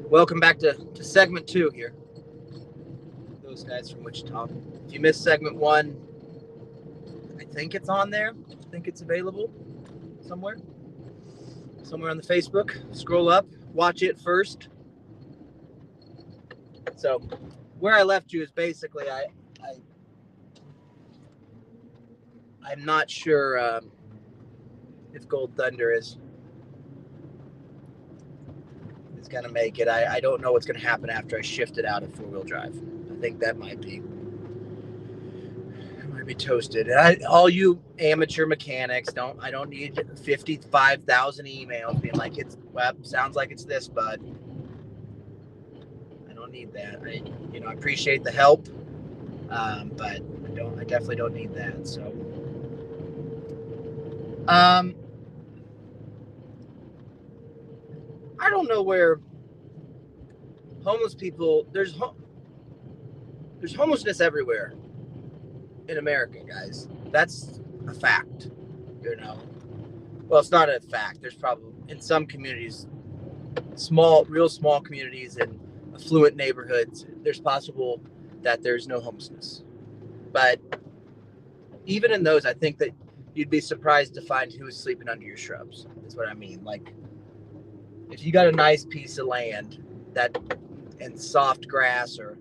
Welcome back to segment 2 here. Those guys from Wichita. If you missed segment 1, I think it's on there. I think it's available somewhere. Somewhere on the Facebook. Scroll up, watch it first. So, where I left you is basically I'm not sure if Gold Thunder is going to make it. I don't know what's going to happen after I shift it out of 4-wheel drive. I think that might be toasted. All you amateur mechanics, I don't need 55,000 emails being like, sounds like it's this, bud. I don't need that. I appreciate the help, but I definitely don't need that. So, I don't know where homeless people. There's homelessness everywhere in America, guys. That's a fact. Well, it's not a fact. There's probably in some communities, real small communities in affluent neighborhoods, there's possible that there's no homelessness. But even in those, I think that you'd be surprised to find who is sleeping under your shrubs. Is what I mean. Like, if you got a nice piece of land and soft grass or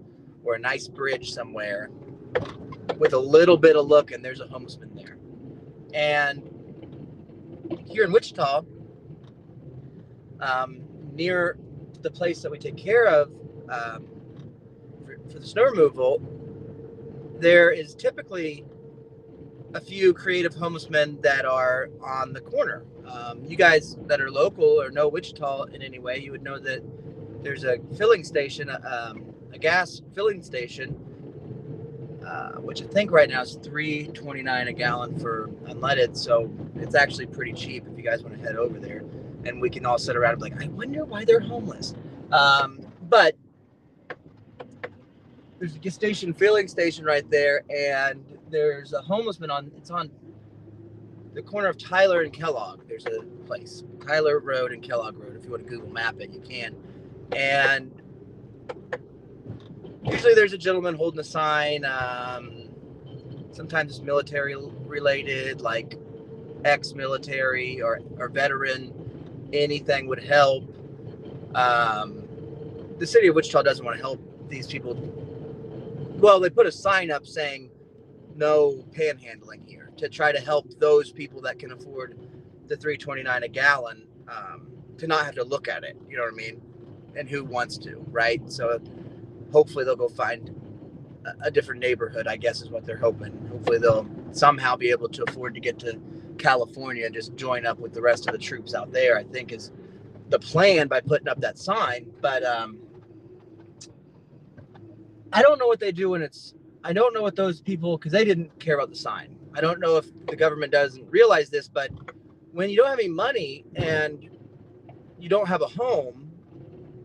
a nice bridge somewhere with a little bit of look, and there's a homelessman there. And here in Wichita, near the place that we take care of for the snow removal, there is typically a few creative homelessmen that are on the corner. You guys that are local or know Wichita in any way, you would know that there's a filling station, a gas filling station, which I think right now is $3.29 a gallon for unleaded. So it's actually pretty cheap if you guys want to head over there, and we can all sit around and be like, I wonder why they're homeless. But there's a gas station, filling station right there, and there's a homelessman it's on the corner of Tyler and Kellogg. There's a place, Tyler Road and Kellogg Road. If you want to Google map it, you can. And usually there's a gentleman holding a sign. Sometimes it's military related, like ex-military or veteran. Anything would help. The city of Wichita doesn't want to help these people. Well, they put a sign up saying no panhandling here to try to help those people that can afford the $3.29 a gallon to not have to look at it. You know what I mean? And who wants to, right? So hopefully they'll go find a different neighborhood, I guess is what they're hoping. Hopefully they'll somehow be able to afford to get to California and just join up with the rest of the troops out there, I think is the plan by putting up that sign. But I don't know what they do when I don't know what those people, because they didn't care about the sign. I don't know if the government doesn't realize this, but when you don't have any money and you don't have a home,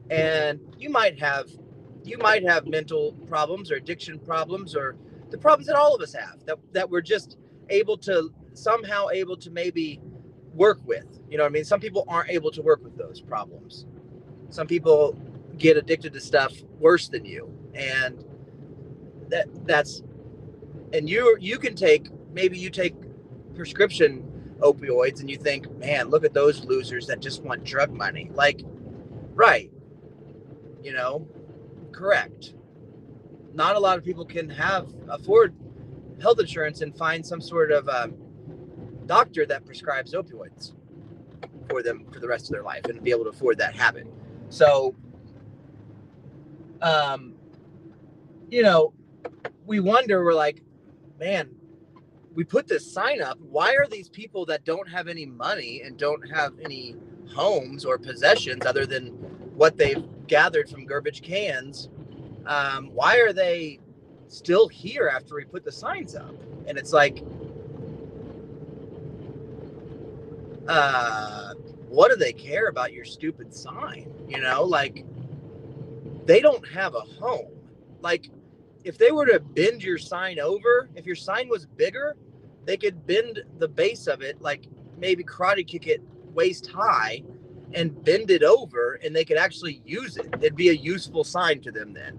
and you might have mental problems or addiction problems or the problems that all of us have that we're just somehow able to maybe work with. You know what I mean? Some people aren't able to work with those problems. Some people get addicted to stuff worse than you. And you can take prescription opioids and you think, man, look at those losers that just want drug money. Like, right. Correct. Not a lot of people can afford health insurance and find some sort of doctor that prescribes opioids for them for the rest of their life and be able to afford that habit. So, we wonder, we're like, man, we put this sign up. Why are these people that don't have any money and don't have any homes or possessions other than what they've gathered from garbage cans, why are they still here after we put the signs up? And it's like, what do they care about your stupid sign? Like, they don't have a home. Like, if they were to bend your sign over, if your sign was bigger, they could bend the base of it, like maybe karate kick it waist high and bend it over, and they could actually use it. It'd be a useful sign to them then.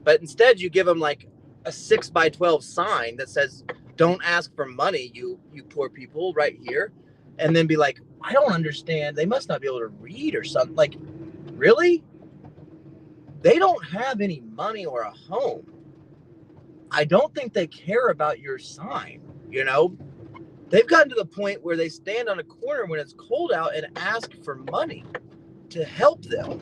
But instead, you give them like a 6x12 sign that says, "Don't ask for money, you poor people," right here, and then be like, "I don't understand. They must not be able to read or something." Like, really? They don't have any money or a home. I don't think they care about your sign, you know? They've gotten to the point where they stand on a corner when it's cold out and ask for money to help them.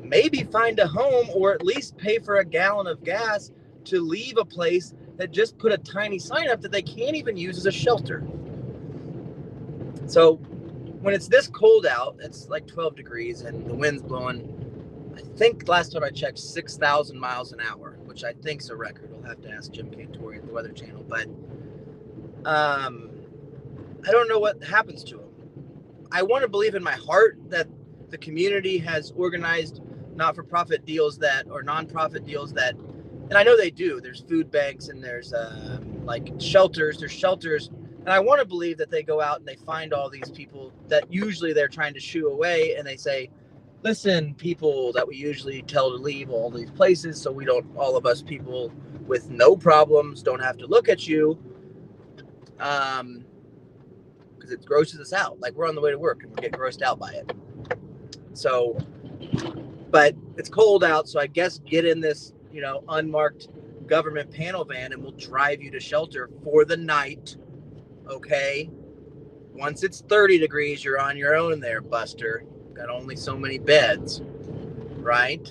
Maybe find a home, or at least pay for a gallon of gas to leave a place that just put a tiny sign up that they can't even use as a shelter. So when it's this cold out, it's like 12 degrees and the wind's blowing, I think last time I checked, 6,000 miles an hour, which I think is a record. We'll have to ask Jim Cantori at the Weather Channel. But I don't know what happens to them. I want to believe in my heart that the community has organized not-for-profit deals that, or non-profit deals that, and I know they do. There's food banks and there's like shelters. There's shelters. And I want to believe that they go out and they find all these people that usually they're trying to shoo away, and they say, "Listen, people that we usually tell to leave all these places so we don't, all of us people with no problems don't have to look at you." Because it grosses us out. Like, we're on the way to work and we get grossed out by it. So, but it's cold out, so I guess get in this, unmarked government panel van and we'll drive you to shelter for the night. Okay? Once it's 30 degrees, you're on your own there, Buster. Got only so many beds, right?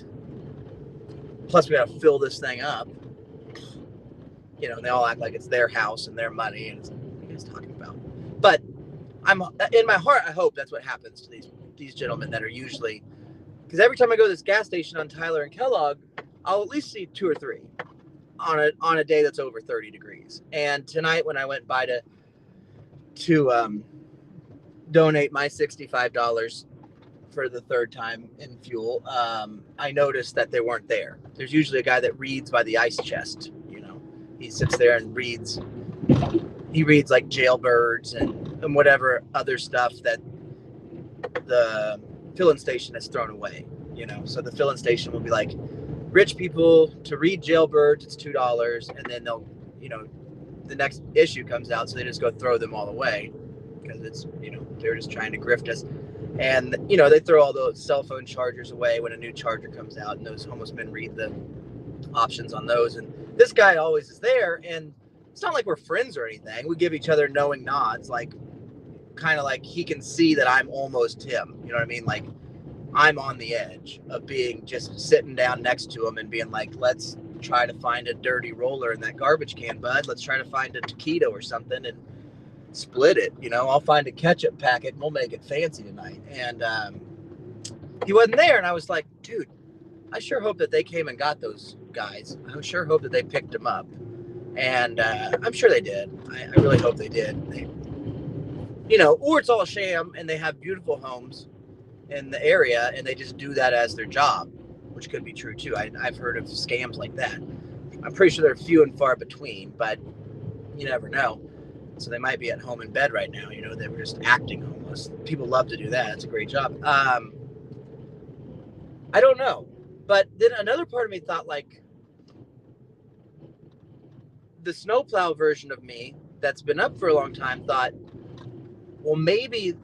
Plus, we got to fill this thing up. They all act like it's their house and their money, and it's like, what are you guys talking about? But I'm in my heart, I hope that's what happens to these gentlemen that are usually, because every time I go to this gas station on Tyler and Kellogg, I'll at least see 2 or 3 on a day that's over 30 degrees. And tonight, when I went by to donate my $65 for the third time in fuel, I noticed that they weren't there. There's usually a guy that reads by the ice chest. He sits there and reads. He reads like jailbirds and whatever other stuff that the filling station has thrown away. So the filling station will be like, rich people to read jailbirds, it's $2, and then they'll, the next issue comes out, so they just go throw them all away because it's, they're just trying to grift us. And, they throw all those cell phone chargers away when a new charger comes out, and those homeless men read the options on those. And this guy always is there, and it's not like we're friends or anything. We give each other knowing nods, like kind of like he can see that I'm almost him. You know what I mean? Like, I'm on the edge of being just sitting down next to him and being like, let's try to find a dirty roller in that garbage can, bud. Let's try to find a taquito or something and split it. I'll find a ketchup packet and we'll make it fancy tonight. And he wasn't there, and I was like, dude, I sure hope that they came and got those guys. I sure hope that they picked them up. And I'm sure they did. I really hope they did. Or it's all a sham and they have beautiful homes in the area and they just do that as their job, which could be true too. I've heard of scams like that. I'm pretty sure they're few and far between, but you never know. So they might be at home in bed right now. They were just acting homeless. People love to do that. It's a great job. I don't know. But then another part of me thought, like, the snowplow version of me that's been up for a long time thought, well, maybe,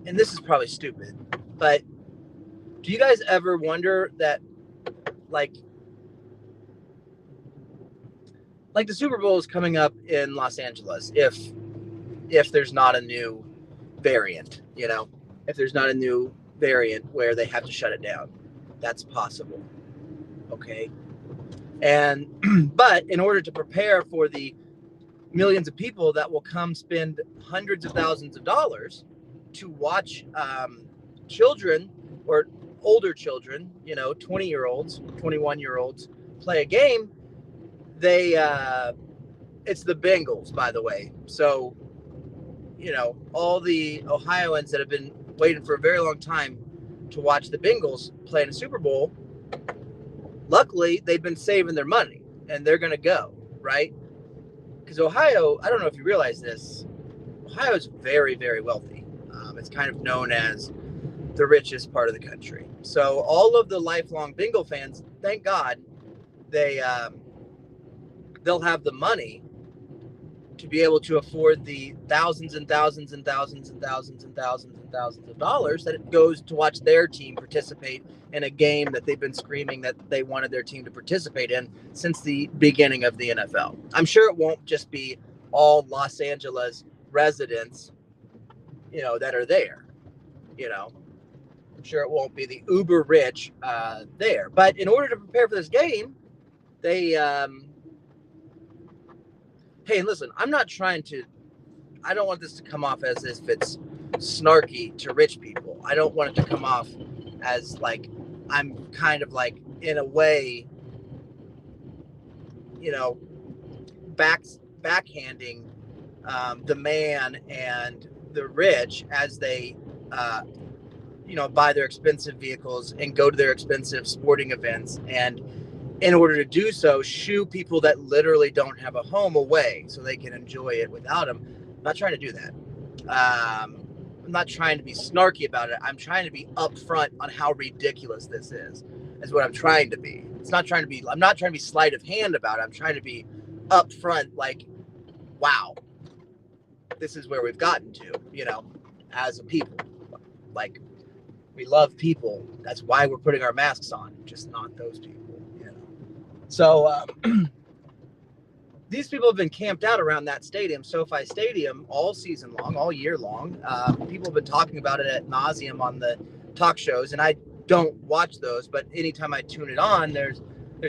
and this is probably stupid, but do you guys ever wonder that, like the Super Bowl is coming up in Los Angeles, if there's not a new variant, if there's not a new variant where they have to shut it down? That's possible. Okay. And, but in order to prepare for the millions of people that will come spend hundreds of thousands of dollars to watch children or older children, 20-year-olds, 21-year-olds play a game, it's the Bengals, by the way. So, all the Ohioans that have been waiting for a very long time to watch the Bengals play in a Super Bowl, luckily they've been saving their money and they're going to go, right? Because Ohio, I don't know if you realize this, Ohio is very, very wealthy. It's kind of known as the richest part of the country. So all of the lifelong bingo fans, thank God, they'll have the money to be able to afford the thousands and thousands and thousands and thousands and thousands and thousands of dollars that it goes to watch their team participate in a game that they've been screaming that they wanted their team to participate in since the beginning of the NFL. I'm sure it won't just be all Los Angeles residents, that are there. I'm sure it won't be the uber rich there. But in order to prepare for this game, they hey, listen, I don't want this to come off as if it's snarky to rich people. I don't want it to come off as like I'm kind of like, in a way, backhanding the man and the rich as they, buy their expensive vehicles and go to their expensive sporting events, and in order to do so, shoo people that literally don't have a home away so they can enjoy it without them. I'm not trying to do that. I'm not trying to be snarky about it. I'm trying to be upfront on how ridiculous this is what I'm trying to be. I'm not trying to be sleight of hand about it. I'm trying to be upfront, like, wow, this is where we've gotten to, as a people. Like, we love people. That's why we're putting our masks on, just not those people. So these people have been camped out around that stadium, SoFi Stadium, all season long, all year long. People have been talking about it ad nauseum on the talk shows, and I don't watch those, but anytime I tune it on, there's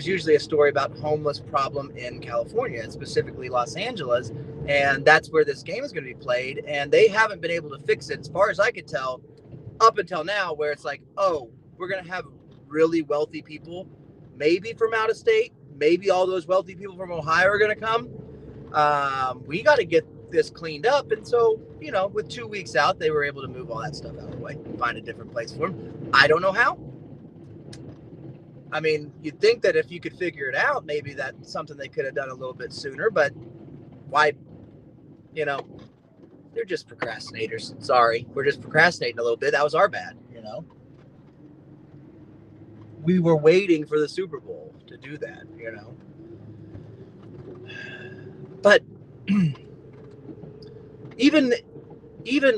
usually a story about homeless problem in California, specifically Los Angeles, and that's where this game is going to be played, and they haven't been able to fix it, as far as I could tell, up until now, where it's like, oh, we're going to have really wealthy people, maybe from out of state, maybe all those wealthy people from Ohio are going to come. We got to get this cleaned up. And so, with 2 weeks out, they were able to move all that stuff out of the way, find a different place for them. I don't know how. I mean, you'd think that if you could figure it out, maybe that's something they could have done a little bit sooner, but why, they're just procrastinators. Sorry. We're just procrastinating a little bit. That was our bad, We were waiting for the Super Bowl to do that, But even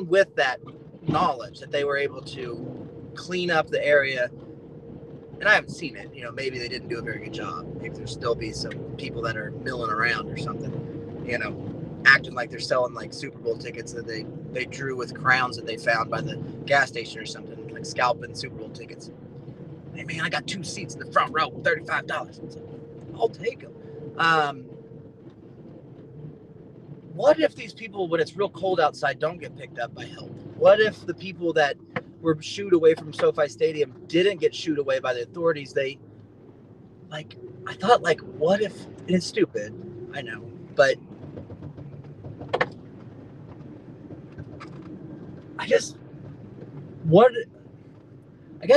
with that knowledge that they were able to clean up the area, and I haven't seen it, maybe they didn't do a very good job. Maybe there'll still be some people that are milling around or something, acting like they're selling like Super Bowl tickets that they drew with crowns that they found by the gas station or something, like scalping Super Bowl tickets. Hey man, I got 2 seats in the front row, $35. Like, I'll take them. What if these people, when it's real cold outside, don't get picked up by help? What if the people that were shooed away from SoFi Stadium didn't get shooed away by the authorities? I thought, what if, and it's stupid, I know, but I guess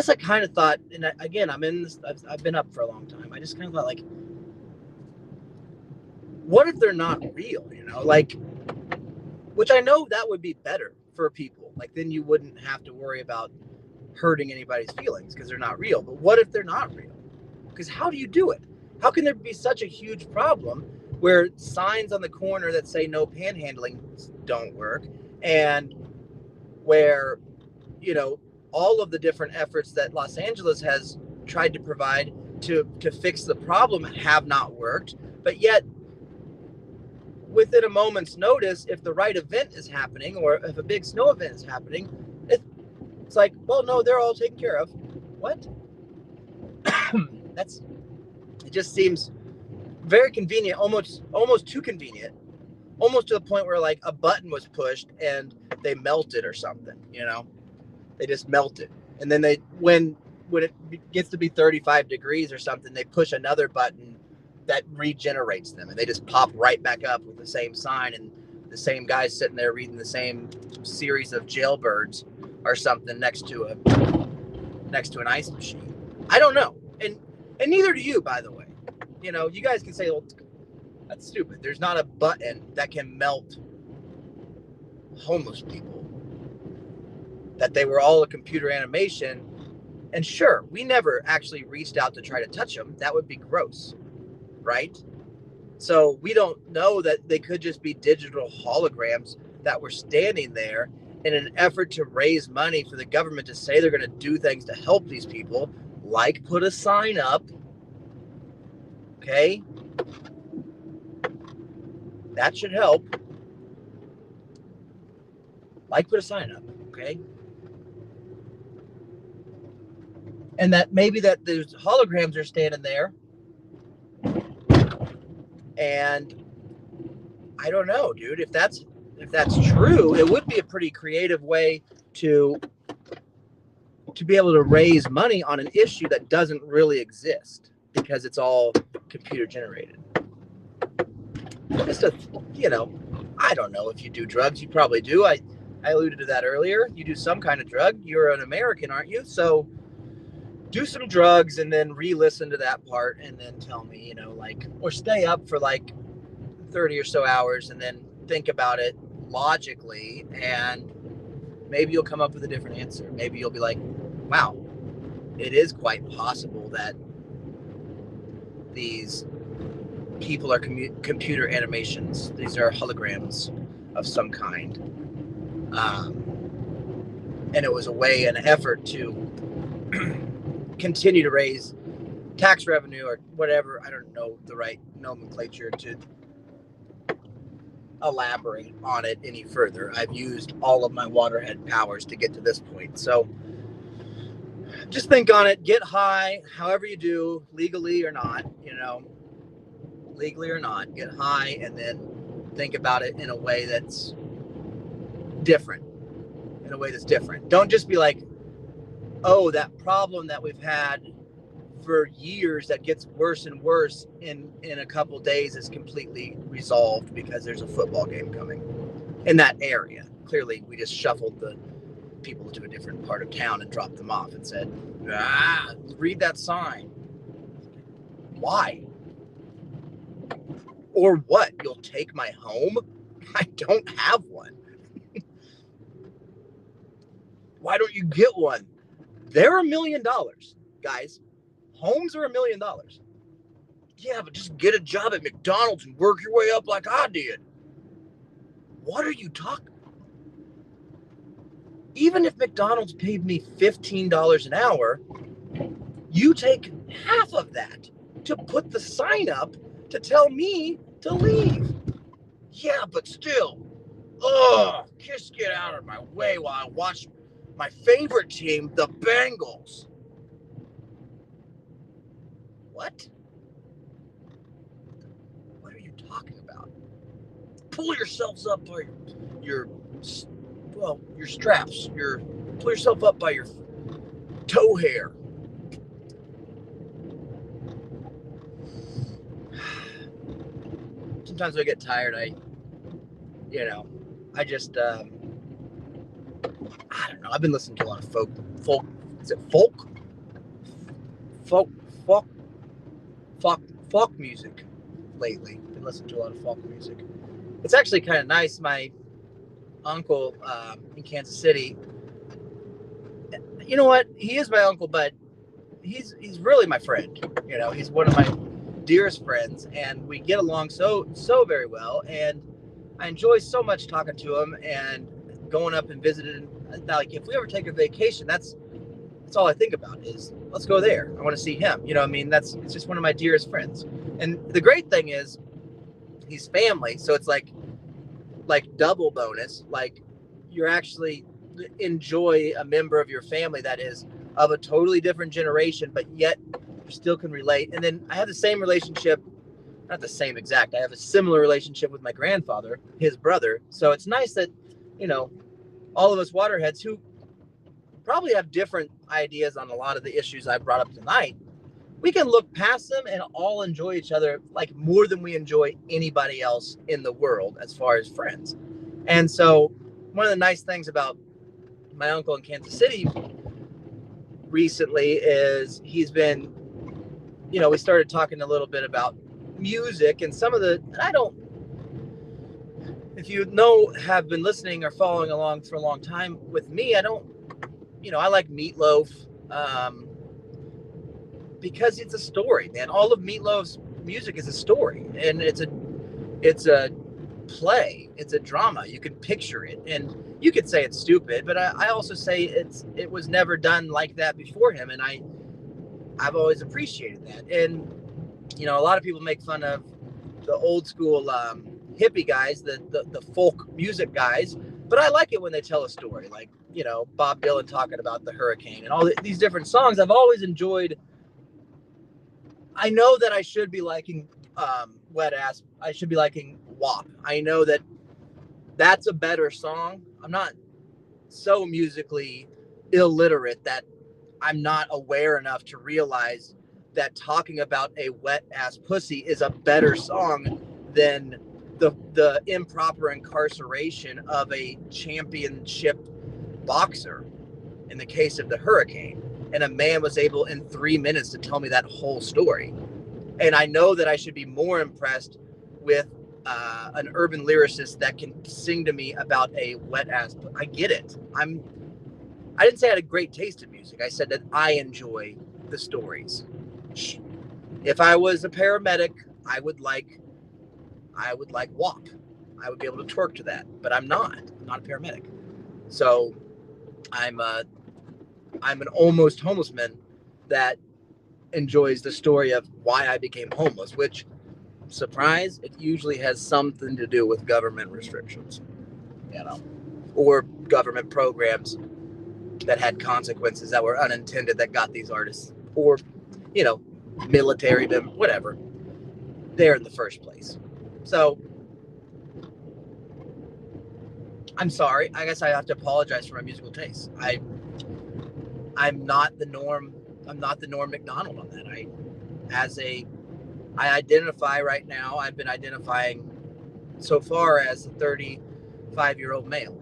I kind of thought, and again, I've been up for a long time. I just kind of thought, what if they're not real, which I know that would be better for people. Then you wouldn't have to worry about hurting anybody's feelings because they're not real. But what if they're not real? Because how do you do it? How can there be such a huge problem where signs on the corner that say no panhandling don't work, and where, all of the different efforts that Los Angeles has tried to provide to fix the problem have not worked, but yet within a moment's notice, if the right event is happening or if a big snow event is happening, it's like, well, no, they're all taken care of. What? It just seems very convenient, almost too convenient, almost to the point where a button was pushed and they melted or something, they just melted. And then when it gets to be 35 degrees or something, they push another button that regenerates them, and they just pop right back up with the same sign, and the same guy's sitting there reading the same series of jailbirds or something next to an ice machine. I don't know, and neither do you, by the way. You guys can say, well, that's stupid. There's not a button that can melt homeless people. that they were all a computer animation. And sure, we never actually reached out to try to touch them. That would be gross, right? So we don't know that they could just be digital holograms that were standing there in an effort to raise money for the government to say they're going to do things to help these people, like put a sign up. Okay? That should help. Like put a sign up. Okay? And that maybe that those holograms are standing there. And I don't know, dude. If that's true, it would be a pretty creative way to be able to raise money on an issue that doesn't really exist because it's all computer generated. Just I don't know if you do drugs. You probably do. I alluded to that earlier. You do some kind of drug. You're an American, aren't you? So do some drugs and then re-listen to that part and then tell me, or stay up for like 30 or so hours and then think about it logically, and maybe you'll come up with a different answer. Maybe you'll be like, wow, it is quite possible that these people are computer animations. These are holograms of some kind. And it was a way, an effort to continue to raise tax revenue or whatever. I don't know the right nomenclature to elaborate on it any further. I've used all of my waterhead powers to get to this point. So just think on it, get high, however you do, legally or not, legally or not, get high and then think about it in a way that's different. Don't just be like, oh, that problem that we've had for years that gets worse and worse in a couple days is completely resolved because there's a football game coming in that area. Clearly, we just shuffled the people to a different part of town and dropped them off and said, read that sign. Why? Or what? You'll take my home? I don't have one. Why don't you get one? They're $1 million, guys. Homes are $1 million. Yeah, but just get a job at McDonald's and work your way up like I did. What are you talking? Even if McDonald's paid me $15 an hour, you take half of that to put the sign up to tell me to leave. Yeah, but still, just get out of my way while I watch my favorite team, the Bengals. What? What are you talking about? Pull yourselves up by your straps. Pull yourself up by your toe hair. Sometimes I get tired. I just I don't know. I've been listening to a lot of folk. Is it folk? Folk music lately. Been listening to a lot of folk music. It's actually kind of nice. My uncle in Kansas City. You know what? He is my uncle, but he's really my friend. He's one of my dearest friends, and we get along so very well. And I enjoy so much talking to him and going up and visiting. Like, if we ever take a vacation, that's all I think about is, let's go there. I want to see him. It's just one of my dearest friends. And the great thing is he's family. So it's like double bonus. Like, you're actually enjoy a member of your family that is of a totally different generation, but yet you still can relate. And then I have the same relationship, not the same exact. I have a similar relationship with my grandfather, his brother. So it's nice that, all of us waterheads who probably have different ideas on a lot of the issues I brought up tonight, we can look past them and all enjoy each other like more than we enjoy anybody else in the world as far as friends. And so one of the nice things about my uncle in Kansas City recently is he's been, we started talking a little bit about music and some of the, if you have been listening or following along for a long time with me, I don't I like Meatloaf because it's a story, man. All of Meatloaf's music is a story, and it's a play. It's a drama. You can picture it, and you could say it's stupid, but I also say it was never done like that before him, and I've always appreciated that. And a lot of people make fun of the old school hippie guys, the folk music guys, but I like it when they tell a story, like Bob Dylan talking about the hurricane and all these different songs. I've always enjoyed. I know that I should be liking Wet Ass. I should be liking WAP. I know that that's a better song. I'm not so musically illiterate that I'm not aware enough to realize that talking about a wet ass pussy is a better song than the improper incarceration of a championship boxer in the case of the hurricane. And a man was able in 3 minutes to tell me that whole story. And I know that I should be more impressed with an urban lyricist that can sing to me about a wet ass. I get it. I didn't say I had a great taste in music. I said that I enjoy the stories. If I was a paramedic, I would like WAP. I would be able to twerk to that, but I'm not. I'm not a paramedic. So I'm an almost homeless man that enjoys the story of why I became homeless, which, surprise, it usually has something to do with government restrictions, or government programs that had consequences that were unintended that got these artists, or, military, whatever, there in the first place. So I'm sorry. I guess I have to apologize for my musical taste. I'm not the Norm. I'm not the Norm Macdonald on that. I identify right now. I've been identifying so far as a 35-year-old male,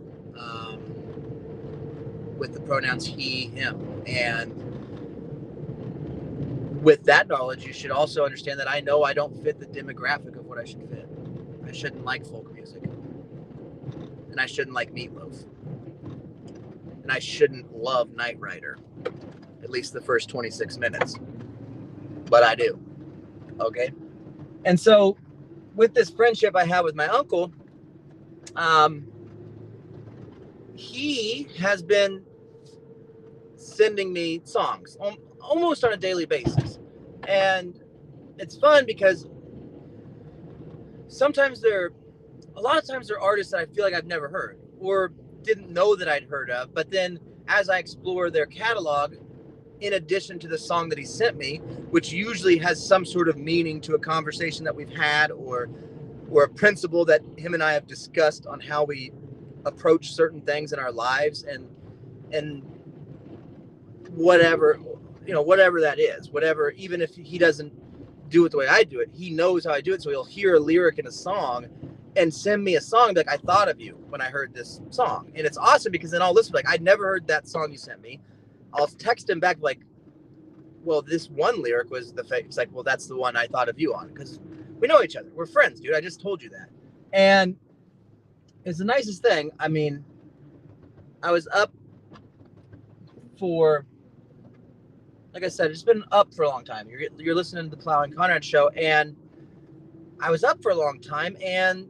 with the pronouns he, him, and with that knowledge, you should also understand that I know I don't fit the demographic of what I should fit. I shouldn't like folk music, and I shouldn't like Meatloaf, and I shouldn't love Knight Rider, at least the first 26 minutes, but I do. Okay. And so with this friendship I have with my uncle, he has been sending me songs almost on a daily basis. And it's fun because a lot of times they're artists that I feel like I've never heard or didn't know that I'd heard of. But then as I explore their catalog, in addition to the song that he sent me, which usually has some sort of meaning to a conversation that we've had or a principle that him and I have discussed on how we approach certain things in our lives, and whatever that is, whatever, even if he doesn't do it the way I do it, he knows how I do it. So he'll hear a lyric in a song and send me a song like, I thought of you when I heard this song. And it's awesome because then I'll listen, like, I'd never heard that song you sent me. I'll text him back like, well, this one lyric was it's like, well, that's the one I thought of you on, because we know each other. We're friends, dude. I just told you that. And it's the nicest thing. I mean, I was up for, like I said, it's been up for a long time. You're listening to the Plow and Conrad show, and I was up for a long time, and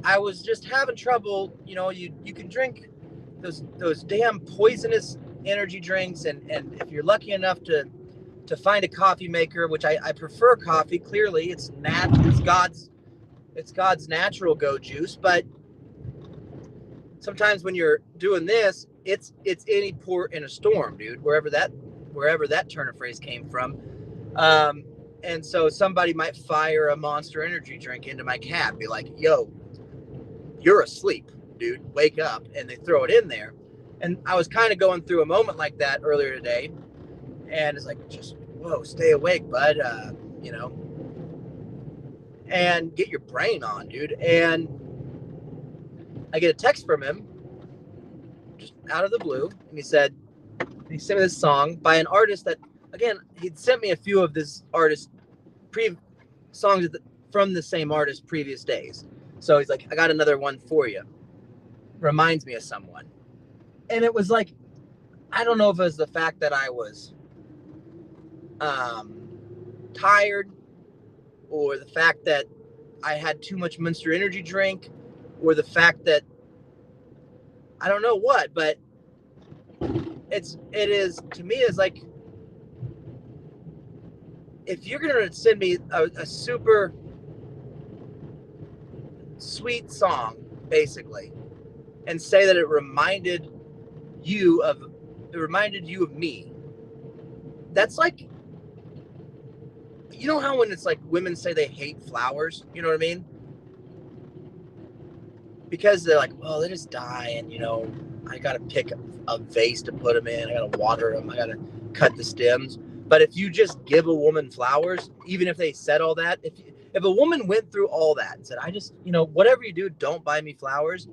I was just having trouble. You can drink those damn poisonous energy drinks, and if you're lucky enough to find a coffee maker, which I prefer coffee, clearly it's God's natural go juice, but sometimes when you're doing this, it's any port in a storm, dude, wherever that turn of phrase came from. And so somebody might fire a Monster energy drink into my cab, be like, yo, you're asleep, dude, wake up, and they throw it in there. And I was kind of going through a moment like that earlier today. And it's like, just, whoa, stay awake, bud. And get your brain on, dude. And I get a text from him, just out of the blue. And he sent me this song by an artist that, again, he'd sent me a few of this artist songs from the same artist previous days. So he's like, I got another one for you. Reminds me of someone. And it was like, I don't know if it was the fact that I was tired, or the fact that I had too much Monster Energy drink, or the fact that I don't know what, but it is to me is like, if you're gonna send me a super sweet song, basically, and say that it reminded you of me, that's like, you know how when it's like women say they hate flowers, you know what I mean? Because they're like, well, they just die, and I gotta pick a vase to put them in, I gotta water them, I gotta cut the stems. But if you just give a woman flowers, even if they said all that, if a woman went through all that and said, I just, whatever you do, don't buy me flowers,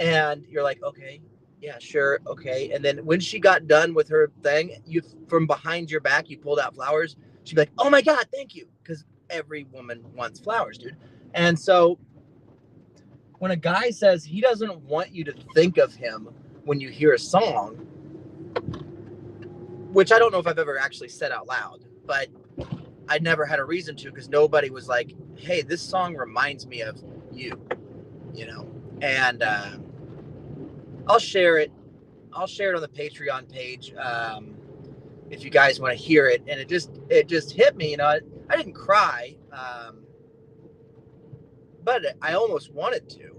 and you're like, okay, yeah, sure, okay. And then when she got done with her thing, you, from behind your back, you pulled out flowers. She'd be like, oh my God, thank you. Because every woman wants flowers, dude. And so when a guy says he doesn't want you to think of him when you hear a song, which I don't know if I've ever actually said out loud, but I never had a reason to, because nobody was like, hey, this song reminds me of you, and I'll share it. I'll share it on the Patreon page, if you guys want to hear it. And it just hit me. I didn't cry, but I almost wanted to.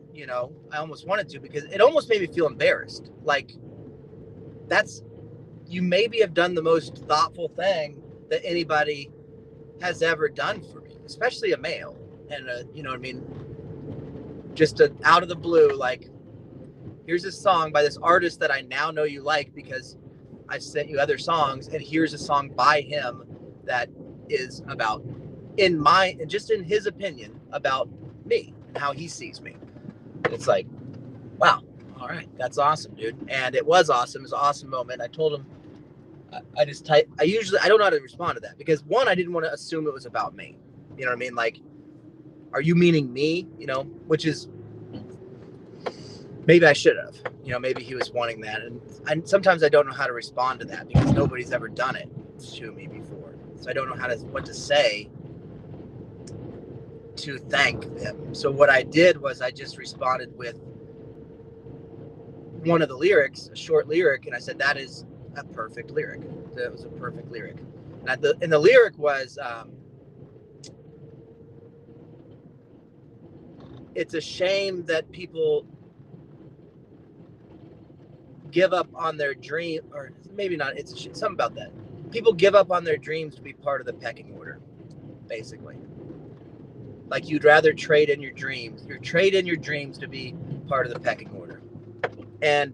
Because it almost made me feel embarrassed. Like, you maybe have done the most thoughtful thing that anybody has ever done for me, especially a male. And you know what I mean? Just out of the blue, like, here's a song by this artist that I now know you like because I've sent you other songs, and here's a song by him that is about, in his opinion, about me and how he sees me. And it's like, wow, all right, that's awesome, dude. And it was awesome. It was an awesome moment. I told him, I don't know how to respond to that, because one, I didn't want to assume it was about me. You know what I mean? Like, are you meaning me? Which is, maybe I should have. Maybe he was wanting that. And sometimes I don't know how to respond to that, because nobody's ever done it to me before. So I don't know what to say to thank them. So what I did was I just responded with one of the lyrics, a short lyric, and I said, that is a perfect lyric. That was a perfect lyric. And the lyric was, it's a shame that people give up on their dream, or maybe not, it's something about that. People give up on their dreams to be part of the pecking order, basically. Like, you'd rather trade in your dreams. You trade in your dreams to be part of the pecking order. And,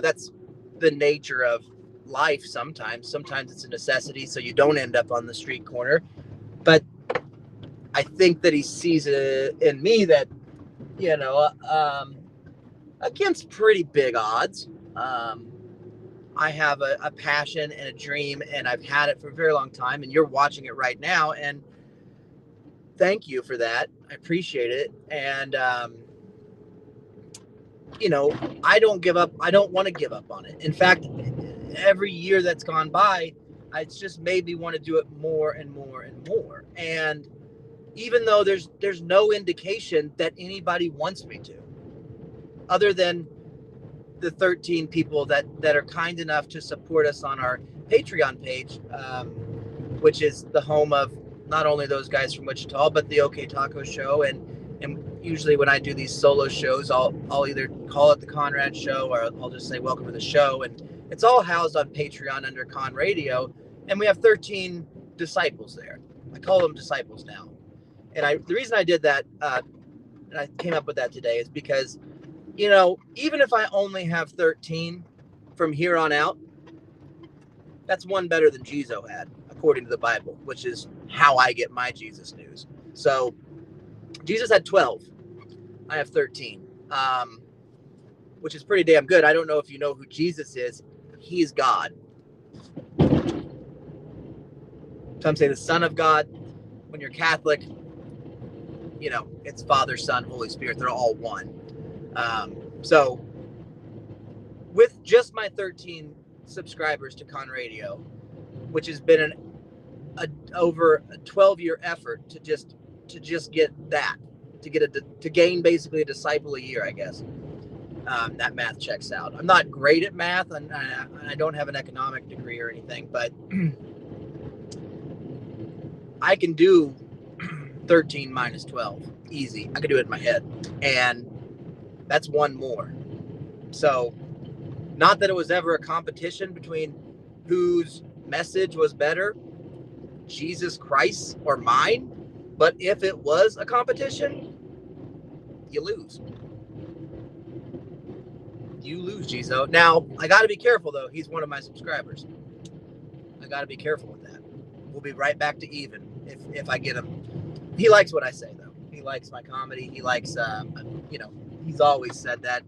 that's the nature of life sometimes. Sometimes it's a necessity, so you don't end up on the street corner. But I think that he sees it in me that, against pretty big odds, I have a passion and a dream, and I've had it for a very long time, and you're watching it right now, and thank you for that. I appreciate it. And I don't give up. I don't want to give up on it. In fact, every year that's gone by, it's just made me want to do it more and more and more. And even though there's no indication that anybody wants me to, other than the 13 people that are kind enough to support us on our Patreon page, which is the home of not only those guys from Wichita, but the OK Taco Show. And usually when I do these solo shows, I'll either call it the Conrad Show, or I'll just say welcome to the show. And it's all housed on Patreon under Con Radio. And we have 13 disciples there. I call them disciples now. And the reason I did that, and I came up with that today, is because, even if I only have 13 from here on out, that's one better than Jesus had, according to the Bible, which is how I get my Jesus news. So Jesus had 12. I have 13, which is pretty damn good. I don't know if you know who Jesus is. He's God. Some say the Son of God. When you're Catholic, it's Father, Son, Holy Spirit. They're all one. So with just my 13 subscribers to Con Radio, which has been over a 12-year effort to just get that, to gain basically a disciple a year, I guess. That math checks out. I'm not great at math, and I don't have an economic degree or anything, but I can do 13 minus 12 easy. I can do it in my head, and that's one more. So, not that it was ever a competition between whose message was better, Jesus Christ or mine, but if it was a competition, you lose. You lose, Gizo. Now, I got to be careful, though. He's one of my subscribers. I got to be careful with that. We'll be right back to even if I get him. He likes what I say, though. He likes my comedy. He likes, he's always said that.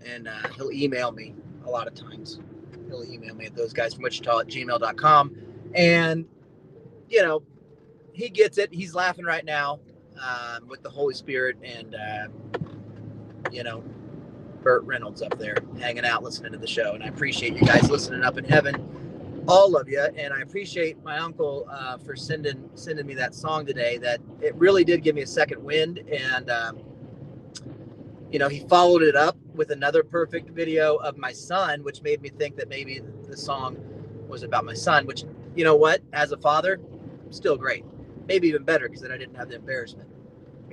And he'll email me a lot of times. He'll email me at thoseguysfromwichita@gmail.com. And, he gets it. He's laughing right now with the Holy Spirit and, Burt Reynolds up there hanging out, listening to the show. And I appreciate you guys listening up in heaven, all of you. And I appreciate my uncle for sending me that song today. That it really did give me a second wind. And, he followed it up with another perfect video of my son, which made me think that maybe the song was about my son, which, you know what, as a father, still great. Maybe even better, because then I didn't have the embarrassment,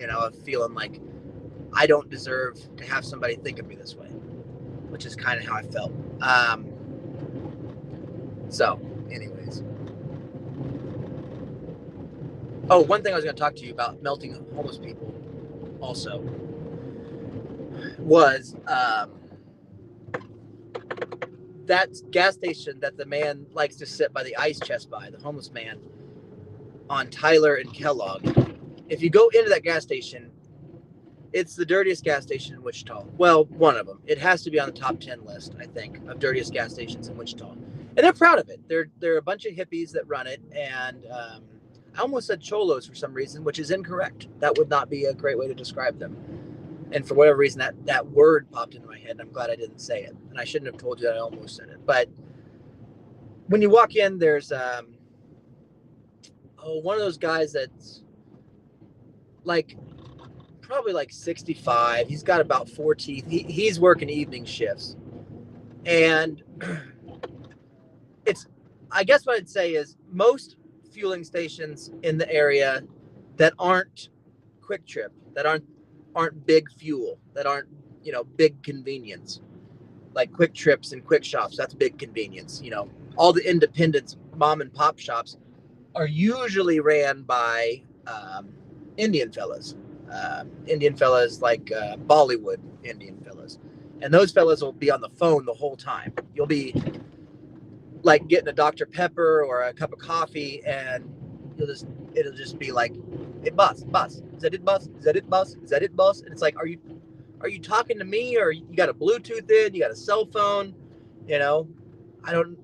of feeling like I don't deserve to have somebody think of me this way, which is kind of how I felt. So, anyways. Oh, one thing I was going to talk to you about melting homeless people also was that gas station that the man likes to sit by the ice chest by, the homeless man, on Tyler and Kellogg. If you go into that gas station, it's the dirtiest gas station in Wichita. Well, one of them. It has to be on the top 10 list, I think, of dirtiest gas stations in Wichita. And they're proud of it. They're a bunch of hippies that run it. And I almost said cholos for some reason, which is incorrect. That would not be a great way to describe them. And for whatever reason, that word popped into my head. And I'm glad I didn't say it. And I shouldn't have told you that I almost said it. But when you walk in, there's one of those guys that's probably 65. He's got about 4 teeth. He's working evening shifts. And I guess what I'd say is most fueling stations in the area that aren't Quick Trip, that aren't big fuel, that aren't, big convenience, like Quick Trips and Quick Shops, that's big convenience. All the independents, mom and pop shops are usually ran by Indian fellas. Indian fellas like Bollywood Indian fellas. And those fellas will be on the phone the whole time. You'll be getting a Dr. Pepper or a cup of coffee, and it'll just be like, hey, boss, is that it, boss? Is that it, boss? Is that it, boss? And it's like, are you talking to me, or you got a Bluetooth in, you got a cell phone, I don't,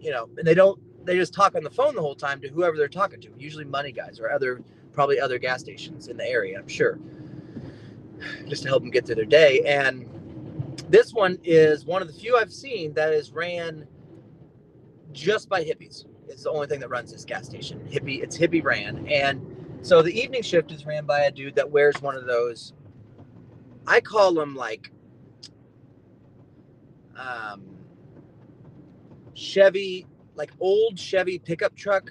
and they just talk on the phone the whole time to whoever they're talking to, usually money guys or probably other gas stations in the area, I'm sure, just to help them get through their day. And this one is one of the few I've seen that is ran just by hippies. It's the only thing that runs this gas station. It's hippie ran. And so the evening shift is ran by a dude that wears one of those, I call them Chevy, old Chevy pickup truck,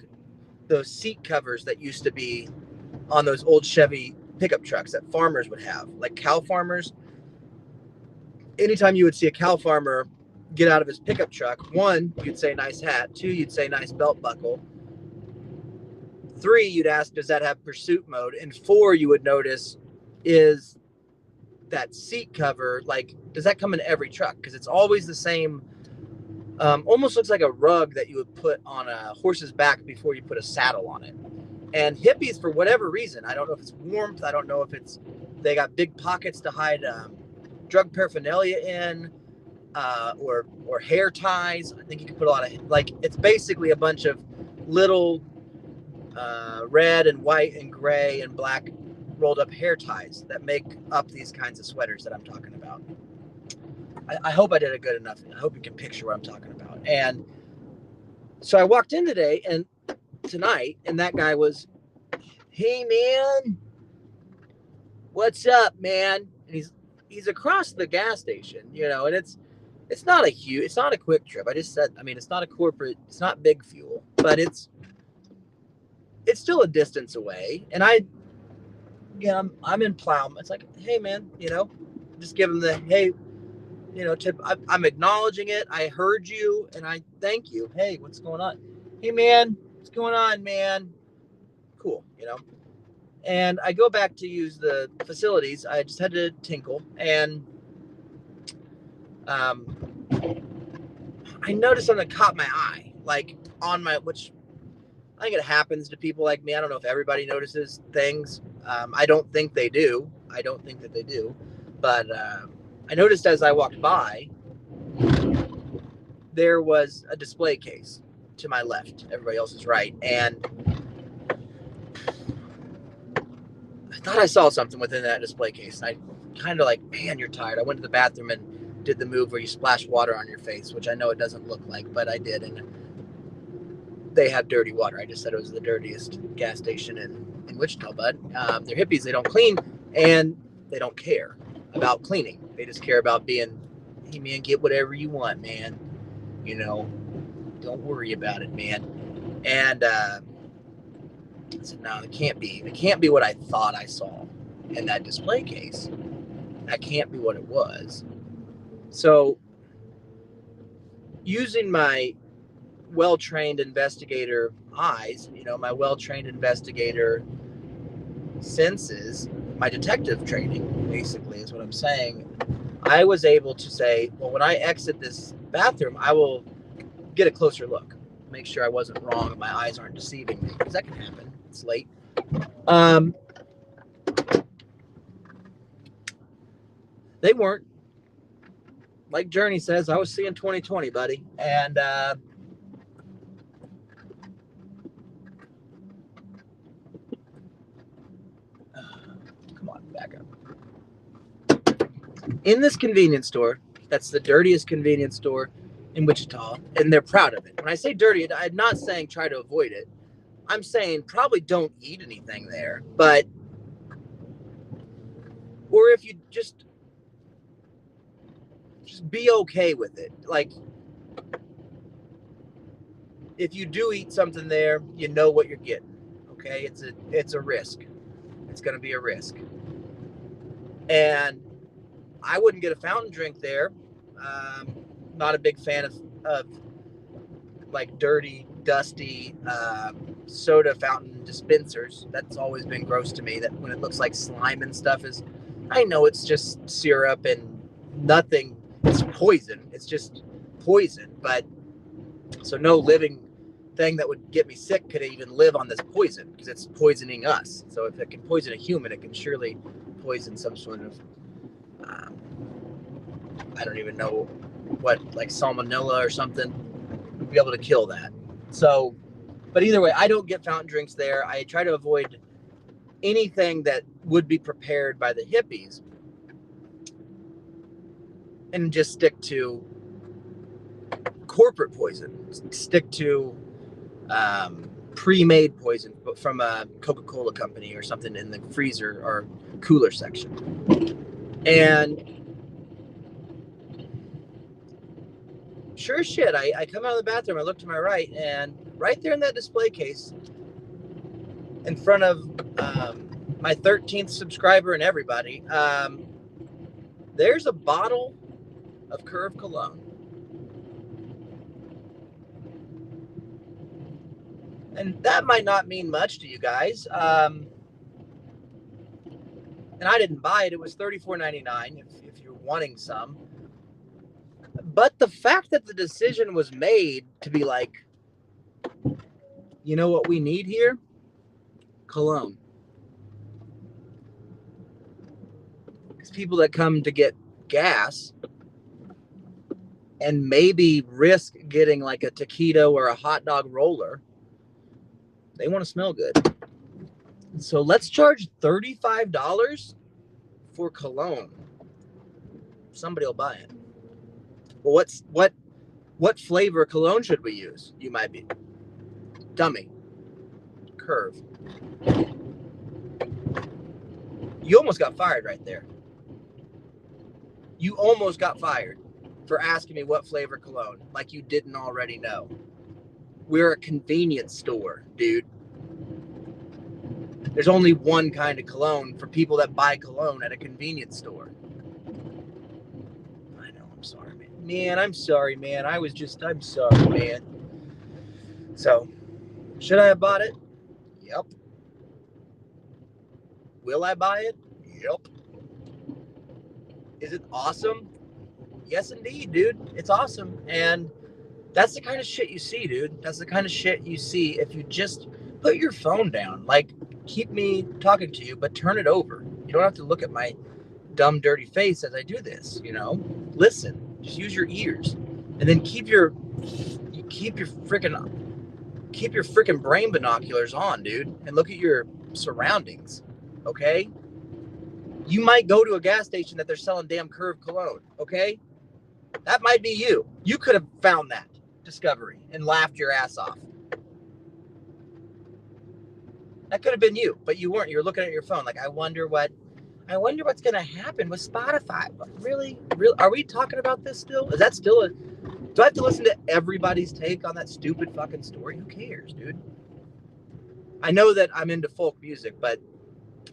those seat covers that used to be on those old Chevy pickup trucks that farmers would have, like cow farmers. Anytime you would see a cow farmer get out of his pickup truck, 1, you'd say nice hat. 2, you'd say nice belt buckle. 3, you'd ask, does that have pursuit mode? And 4, you would notice, is that seat cover, does that come in every truck? Because it's always the same. Almost looks like a rug that you would put on a horse's back before you put a saddle on it. And hippies, for whatever reason, I don't know if it's warmth, I don't know if they got big pockets to hide drug paraphernalia in, or hair ties. I think you can put a lot of, it's basically a bunch of little red and white and gray and black rolled up hair ties that make up these kinds of sweaters that I'm talking about. I hope I did it good enough. I hope you can picture what I'm talking about. And so I walked in tonight, and that guy was, "Hey man, what's up, man?" And he's across the gas station, and it's not a quick trip. I just said, I mean, it's not a corporate, it's not big fuel, but it's still a distance away. And I'm in Plow. It's like, hey man, just give him the, hey, tip. I'm acknowledging it. I heard you, and I thank you. Hey, what's going on? Hey man, what's going on, man? Cool, And I go back to use the facilities. I just had to tinkle, and I noticed something that caught my eye, like which I think it happens to people like me. I don't know if everybody notices things. I don't think they do. I don't think that they do. But I noticed as I walked by, there was a display case to my left. Everybody else is right. And I thought I saw something within that display case. And I kind of like, man, you're tired. I went to the bathroom and did the move where you splash water on your face, which I know it doesn't look like, but I did. And they have dirty water. I just said it was the dirtiest gas station in Wichita, bud. They're hippies. They don't clean, and they don't care about cleaning. They just care about being, hey, man, get whatever you want, man. Don't worry about it, man. And I said, no, it can't be. It can't be what I thought I saw in that display case. That can't be what it was. So using my well-trained investigator eyes, my well-trained investigator senses, my detective training, basically, is what I'm saying. I was able to say, well, when I exit this bathroom, I will get a closer look, make sure I wasn't wrong and my eyes aren't deceiving me, because that can happen. It's late. They weren't. Like Journey says, I was seeing 2020, buddy. And come on, back up. In this convenience store, that's the dirtiest convenience store in Wichita, and they're proud of it. When I say dirty, I'm not saying try to avoid it. I'm saying probably don't eat anything there, or if you just be okay with it. Like, if you do eat something there, you know what you're getting. Okay, it's a risk. It's going to be a risk. And I wouldn't get a fountain drink there. Not a big fan of like dirty, dusty soda fountain dispensers. That's always been gross to me. That when it looks like slime and stuff I know it's just syrup and nothing. It's poison. It's just poison. But so no living thing that would get me sick could even live on this poison, because it's poisoning us. So if it can poison a human, it can surely poison some sort of I don't even know what, like salmonella or something, would be able to kill that. So, but either way, I don't get fountain drinks there. I try to avoid anything that would be prepared by the hippies and just stick to corporate poison, stick to pre-made poison from a Coca-Cola company or something in the freezer or cooler section. And sure as shit, I come out of the bathroom, I look to my right, and right there in that display case, in front of my 13th subscriber and everybody, there's a bottle of Curve cologne. And that might not mean much to you guys. And I didn't buy it. It was $34.99 if you're wanting some. But the fact that the decision was made to be like, you know what we need here? Cologne. Because people that come to get gas and maybe risk getting like a taquito or a hot dog roller, they want to smell good. So let's charge $35 for cologne. Somebody will buy it. Well, What flavor cologne should we use? You might be. Dummy. Curve. You almost got fired right there. You almost got fired for asking me what flavor cologne, like you didn't already know. We're a convenience store, dude. There's only one kind of cologne for people that buy cologne at a convenience store. I know, I'm sorry, man. Man, I'm sorry, man. I'm sorry, man. So, should I have bought it? Yep. Will I buy it? Yep. Is it awesome? Yes, indeed, dude. It's awesome. And that's the kind of shit you see, dude. That's the kind of shit you see if you just put your phone down. Like, keep me talking to you, but turn it over. You don't have to look at my dumb, dirty face as I do this, you know? Listen. Just use your ears. And then keep your freaking brain binoculars on, dude, and look at your surroundings. Okay? You might go to a gas station that they're selling damn Curve cologne, okay? That might be you. You could have found that discovery and laughed your ass off. That could have been you, but you weren't. You were looking at your phone like, I wonder what's going to happen with Spotify. Really? Are we talking about this still? Is that still do I have to listen to everybody's take on that stupid fucking story? Who cares, dude? I know that I'm into folk music, but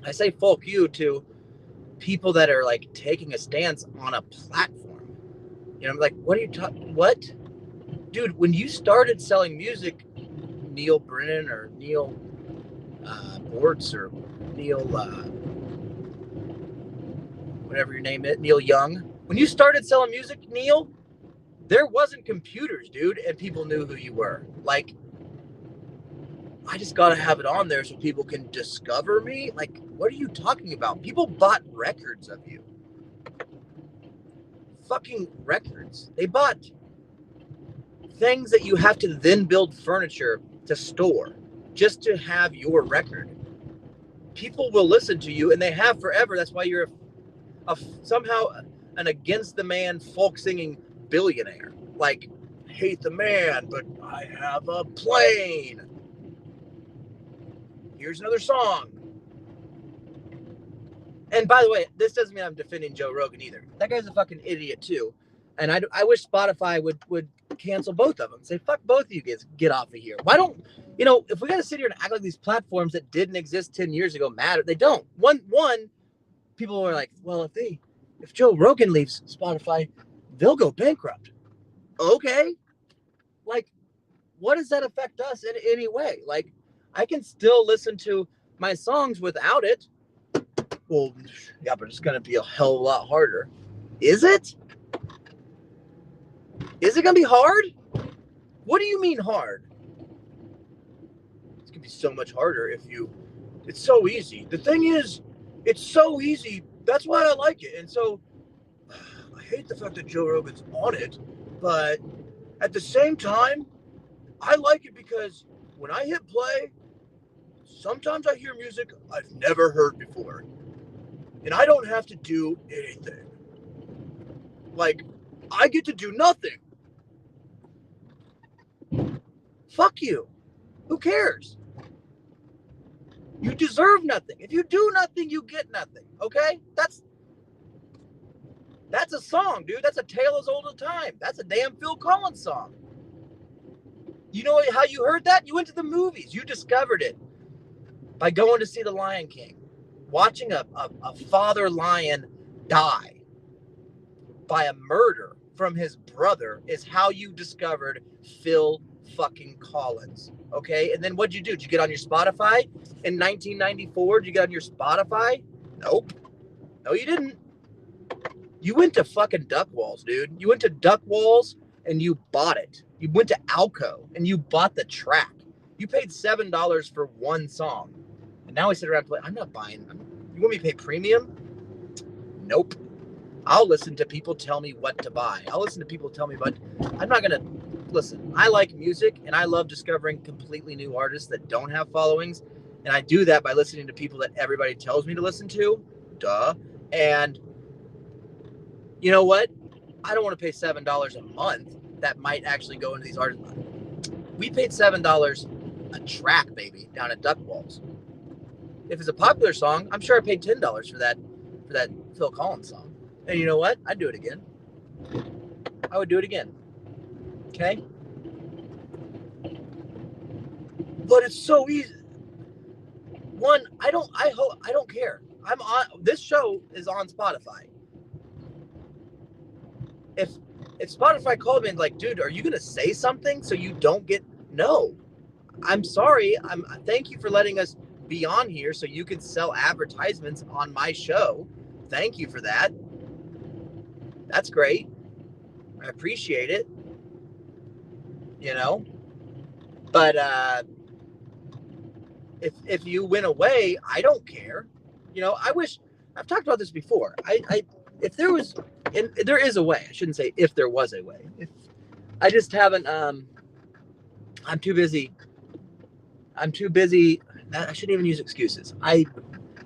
I say folk you to people that are like taking a stance on a platform. You know, I'm like, what are you talking? What? Dude, when you started selling music, Neil Brennan or Neil Bortz or Neil, whatever your name is, Neil Young. When you started selling music, Neil, there wasn't computers, dude, and people knew who you were. Like, I just got to have it on there so people can discover me. Like, what are you talking about? People bought records of you. Fucking records. They bought things that you have to then build furniture to store just to have your record. People will listen to you, and they have forever. That's why you're somehow an against the man folk singing billionaire. Like, hate the man, but I have a plane. Here's another song. And by the way, this doesn't mean I'm defending Joe Rogan either. That guy's a fucking idiot too. And I wish Spotify would cancel both of them. Say, fuck both of you guys, get off of here. Why don't, if we got to sit here and act like these platforms that didn't exist 10 years ago matter, they don't. One, people were like, well, if Joe Rogan leaves Spotify, they'll go bankrupt. Okay. Like, what does that affect us in any way? Like, I can still listen to my songs without it. Well, yeah, but it's going to be a hell of a lot harder. Is it? Is it going to be hard? What do you mean hard? It's going to be so much harder it's so easy. The thing is, it's so easy. That's why I like it. And so, I hate the fact that Joe Rogan's on it, but at the same time, I like it because when I hit play, sometimes I hear music I've never heard before. And I don't have to do anything. Like, I get to do nothing. Fuck you. Who cares? You deserve nothing. If you do nothing, you get nothing. Okay? That's a song, dude. That's a tale as old as time. That's a damn Phil Collins song. You know how you heard that? You went to the movies. You discovered it by going to see The Lion King. Watching a father lion die by a murder from his brother is how you discovered Phil fucking Collins. Okay? And then what'd you do? Did you get on your Spotify in 1994? Did you get on your Spotify? Nope. No, you didn't. You went to fucking Duck Walls, dude. You went to Duck Walls and you bought it. You went to Alco and you bought the track. You paid $7 for one song. And now we sit around and play. I'm not buying. You want me to pay premium? Nope. I'll listen to people tell me what to buy. I'll listen to people tell me what. I'm not going to. Listen, I like music and I love discovering completely new artists that don't have followings. And I do that by listening to people that everybody tells me to listen to. Duh. And you know what? I don't want to pay $7 a month that might actually go into these artists. We paid $7 a track, baby, down at Duck Walls. If it's a popular song, I'm sure I paid $10 for that Phil Collins song. And you know what? I'd do it again. I would do it again. Okay? But it's so easy. One, I don't care. I'm on, this show is on Spotify. If Spotify called me and like, dude, are you gonna say something so you don't get? No, I'm sorry. Thank you for letting us be on here so you can sell advertisements on my show. Thank you for that. That's great. I appreciate it. You know, but if you went away, I don't care. You know, I wish I've talked about this before. If there was, and there is a way. I shouldn't say if there was a way. I just haven't. I'm too busy. I shouldn't even use excuses. I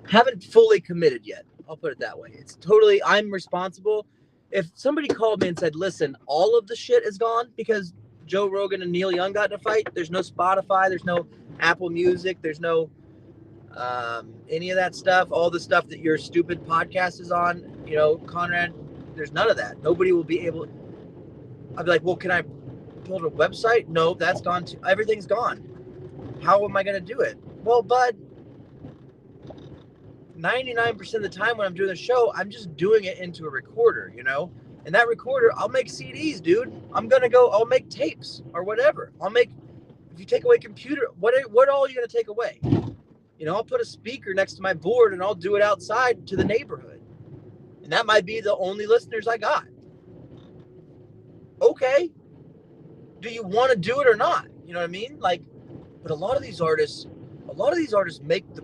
haven't fully committed yet. I'll put it that way. It's totally, I'm responsible. If somebody called me and said, listen, all of the shit is gone because Joe Rogan and Neil Young got in a fight. There's no Spotify. There's no Apple Music. There's no any of that stuff. All the stuff that your stupid podcast is on, you know, Conrad, there's none of that. Nobody will be able. I'd be like, well, can I build a website? No, that's gone too. Everything's gone. How am I going to do it? Well, bud, 99% of the time when I'm doing the show, I'm just doing it into a recorder, you know? And that recorder, I'll make CDs, dude. I'll make tapes or whatever. If you take away computer, what all are you going to take away? You know, I'll put a speaker next to my board and I'll do it outside to the neighborhood. And that might be the only listeners I got. Okay. Do you want to do it or not? You know what I mean? Like, but a lot of these artists make the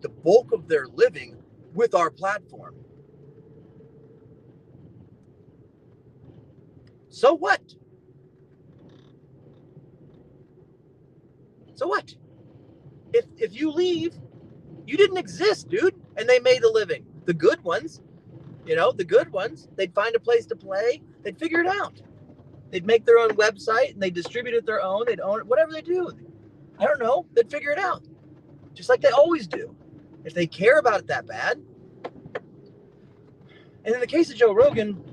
the bulk of their living with our platform. So what? So what? If you leave, you didn't exist, dude. And they made a living. The good ones, you know, they'd find a place to play. They'd figure it out. They'd make their own website and they distribute it their own. They'd own it, whatever they do. I don't know. They'd figure it out. Just like they always do. If they care about it that bad. And in the case of Joe Rogan,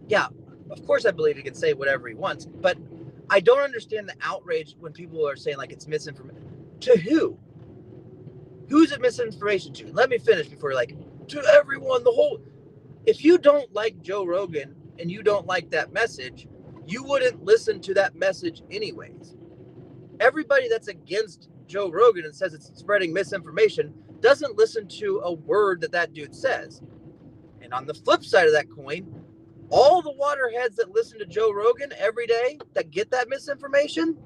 yeah, of course I believe he can say whatever he wants. But I don't understand the outrage when people are saying like it's misinformation. To who? Who's it misinformation to? Let me finish before to everyone, if you don't like Joe Rogan and you don't like that message, you wouldn't listen to that message anyways. Everybody that's against Joe Rogan and says it's spreading misinformation doesn't listen to a word that dude says. And on the flip side of that coin, all the waterheads that listen to Joe Rogan every day that get that misinformation,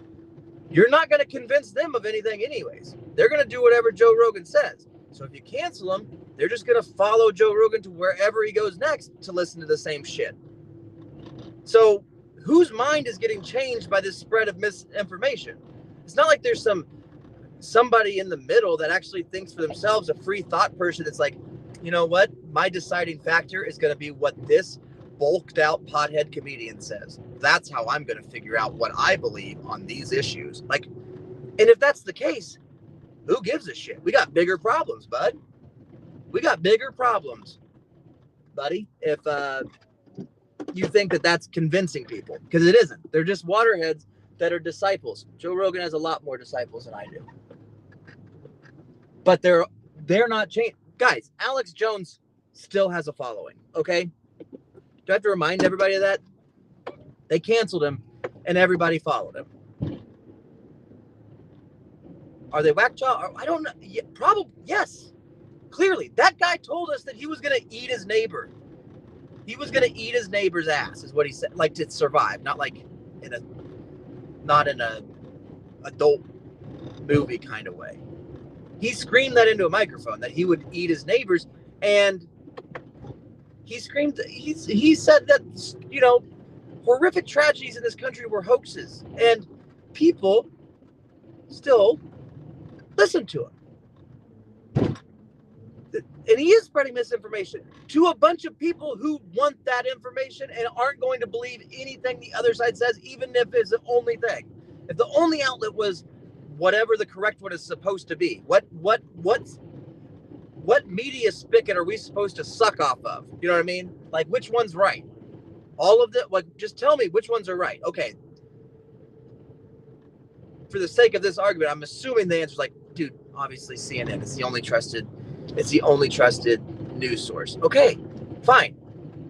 you're not going to convince them of anything anyways. They're going to do whatever Joe Rogan says. So if you cancel them, they're just going to follow Joe Rogan to wherever he goes next to listen to the same shit. So whose mind is getting changed by this spread of misinformation? It's not like there's somebody in the middle that actually thinks for themselves, a free thought person that's like, you know what? My deciding factor is going to be what this bulked out pothead comedian says. That's how I'm going to figure out what I believe on these issues. And if that's the case, who gives a shit? We got bigger problems, bud. We got bigger problems, buddy. If you think that that's convincing people, because it isn't. They're just waterheads that are disciples. Joe Rogan has a lot more disciples than I do. But they're not changed. Guys, Alex Jones still has a following, okay? Do I have to remind everybody of that? They canceled him, and everybody followed him. Are they whack jaw? I don't know. Yeah, probably, yes. Clearly, that guy told us that he was going to eat his neighbor. He was going to eat his neighbor's ass, is what he said. Like, to survive, not in a adult movie kind of way. He screamed that into a microphone, that he would eat his neighbors, and he said that, you know, horrific tragedies in this country were hoaxes, and people still listen to him. and he is spreading misinformation to a bunch of people who want that information and aren't going to believe anything the other side says, even if it's the only thing. If the only outlet was whatever the correct one is supposed to be, what media spigot are we supposed to suck off of? You know what I mean? Like, which one's right? All of the, like, just tell me which ones are right. Okay. For the sake of this argument, I'm assuming the answer is like, dude, obviously CNN is the only trusted news source. Okay, fine.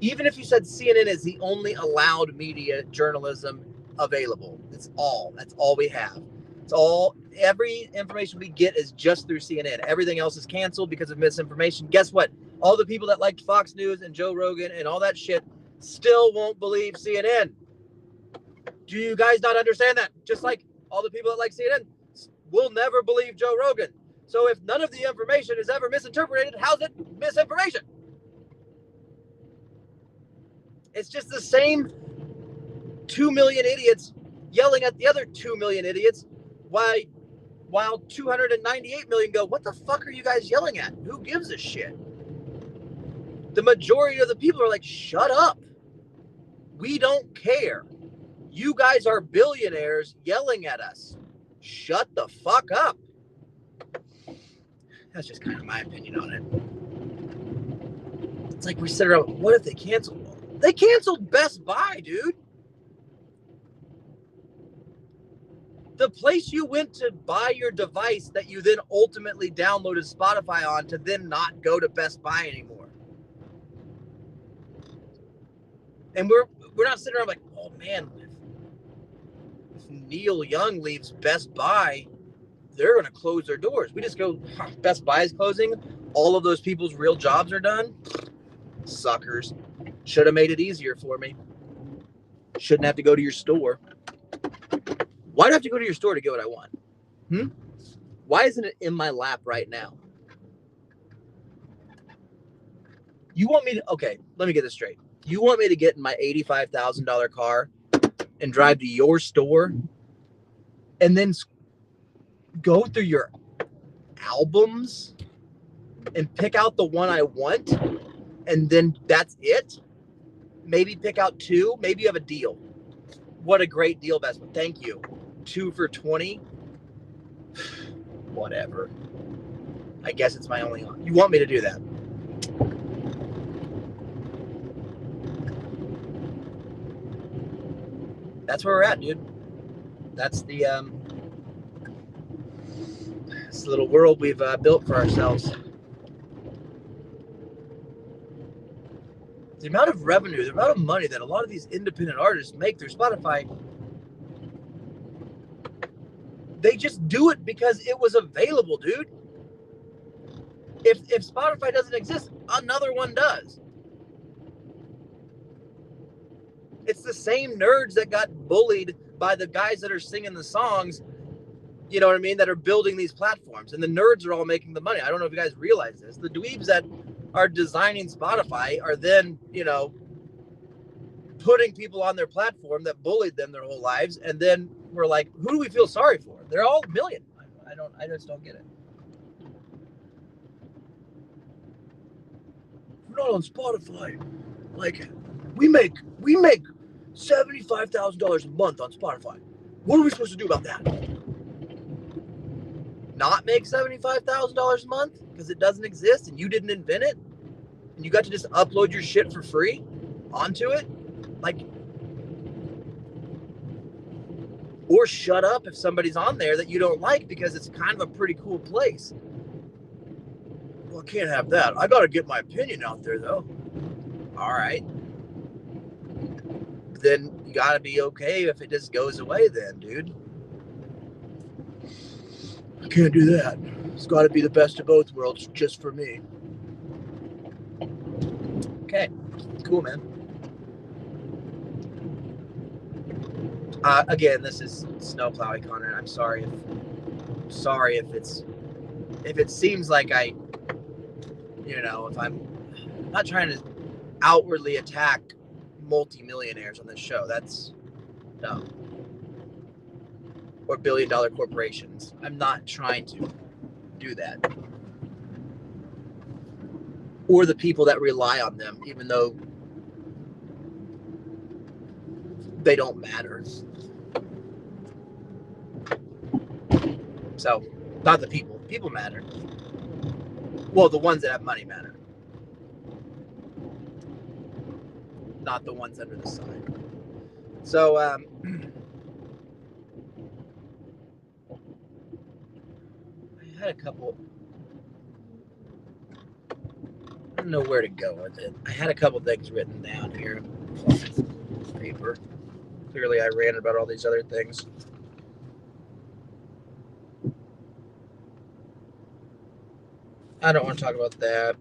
Even if you said CNN is the only allowed media journalism available, that's all we have. It's all, every information we get is just through CNN. Everything else is canceled because of misinformation. Guess what? All the people that liked Fox News and Joe Rogan and all that shit still won't believe CNN. Do you guys not understand that? Just like all the people that like CNN will never believe Joe Rogan. So if none of the information is ever misinterpreted, how's it misinformation? It's just the same 2 million idiots yelling at the other 2 million idiots while 298 million go, what the fuck are you guys yelling at? Who gives a shit? The majority of the people are like, shut up. We don't care. You guys are billionaires yelling at us. Shut the fuck up. That's just kind of my opinion on it. It's like we sit around, what if they canceled? They canceled Best Buy, dude. The place you went to buy your device that you then ultimately downloaded Spotify on to then not go to Best Buy anymore. And we're not sitting around like, oh man, if Neil Young leaves Best Buy, they're going to close their doors. We just go, Best Buy is closing. All of those people's real jobs are done. Suckers. Should have made it easier for me. Shouldn't have to go to your store. Why do I have to go to your store to get what I want? Why isn't it in my lap right now? You want me to, okay, let me get this straight. You want me to get in my $85,000 car and drive to your store and then go through your albums and pick out the one I want, and then that's it? Maybe pick out two. Maybe you have a deal. What a great deal, Best Buy. Thank you. 2 for $20. Whatever. I guess it's my only option. You want me to do that? That's where we're at, dude. That's the this little world we've built for ourselves. The amount of revenue, the amount of money that a lot of these independent artists make through Spotify, they just do it because it was available, dude. If Spotify doesn't exist, another one does. It's the same nerds that got bullied by the guys that are singing the songs, you know what I mean, that are building these platforms. And the nerds are all making the money. I don't know if you guys realize this. The dweebs that are designing Spotify are then, you know, putting people on their platform that bullied them their whole lives. And then we're like, who do we feel sorry for? They're all million. I just don't get it. We're not on Spotify. Like, we make $75,000 a month on Spotify. What are we supposed to do about that? Not make $75,000 a month because it doesn't exist and you didn't invent it, and you got to just upload your shit for free onto it? Like, or shut up if somebody's on there that you don't like because it's kind of a pretty cool place. Well, I can't have that. I got to get my opinion out there, though. All right. Then you got to be okay if it just goes away then, dude. I can't do that. It's got to be the best of both worlds just for me. Okay. Cool, man. Again, this is snow plowing, Conrad. I'm sorry if it seems like I, you know, if I'm not trying to outwardly attack multimillionaires on this show. That's dumb. Or billion-dollar corporations. I'm not trying to do that. or the people that rely on them, even though they don't matter. So, not the people. People matter. Well, the ones that have money matter. Not the ones under the sun. So, I had a couple. I don't know where to go with it. I had a couple things written down here on paper. Clearly, I ran about all these other things. I don't want to talk about that.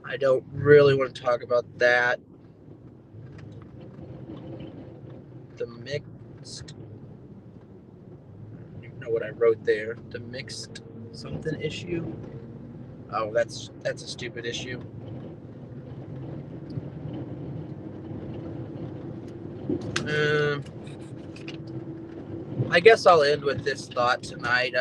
I don't really want to talk about that. The mixed. I don't even know what I wrote there. The mixed something issue. Oh, that's a stupid issue. I guess I'll end with this thought tonight.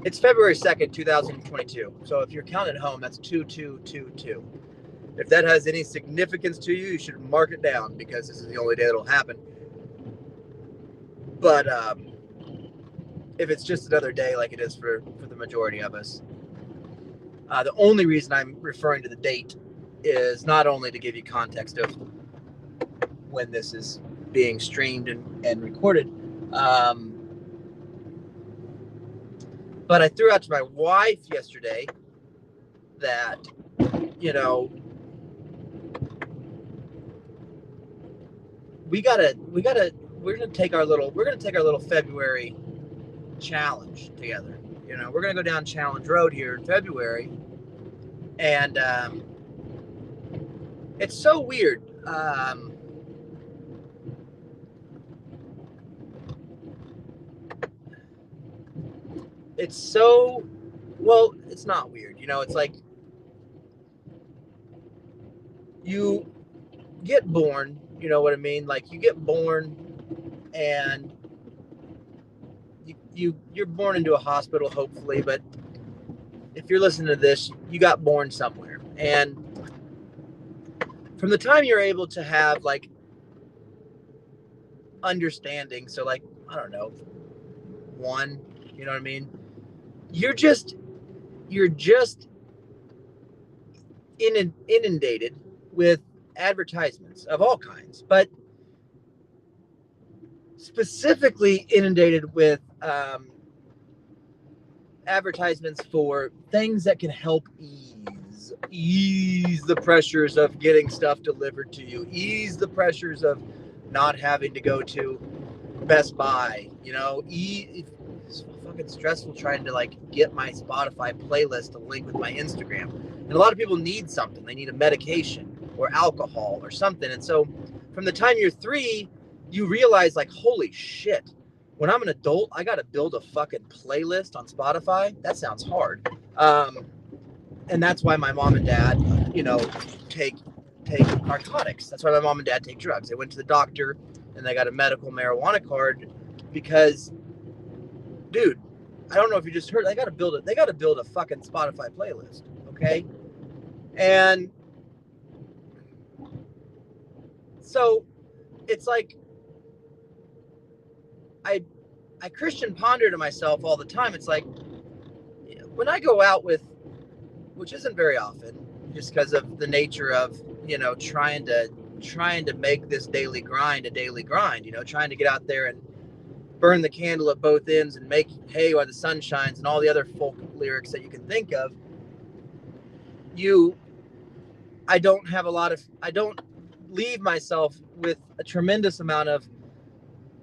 It's February 2nd, 2022. So if you're counting at home, that's 2222. If that has any significance to you, you should mark it down because this is the only day that'll happen. But if it's just another day like it is for the majority of us, the only reason I'm referring to the date is not only to give you context of when this is being streamed and recorded, but I threw out to my wife yesterday that, we're gonna take our little February challenge together. We're gonna go down Challenge Road here in February, and it's so weird. It's so, well, it's not weird. It's like you get born, you know what I mean? Like you get born and you're born into a hospital, hopefully, but if you're listening to this, you got born somewhere. And from the time you're able to have like understanding, so like, I don't know, one, you know what I mean? You're just inundated with advertisements of all kinds, but specifically inundated with advertisements for things that can help ease the pressures of getting stuff delivered to you, ease the pressures of not having to go to Best Buy, it's fucking stressful trying to like get my Spotify playlist to link with my Instagram. And a lot of people need something. They need a medication or alcohol or something. And so from the time you're 3, you realize like, holy shit, when I'm an adult, I got to build a fucking playlist on Spotify. That sounds hard. And that's why my mom and dad, take narcotics. That's why my mom and dad take drugs. They went to the doctor and they got a medical marijuana card because, dude, I don't know if you just heard, they got to build a fucking Spotify playlist. Okay. And so it's like, I Christian ponder to myself all the time. It's like, when I go out with, which isn't very often, just because of the nature of, trying to make this daily grind a daily grind, trying to get out there and burn the candle at both ends and make hay while the sun shines and all the other folk lyrics that you can think of. I don't leave myself with a tremendous amount of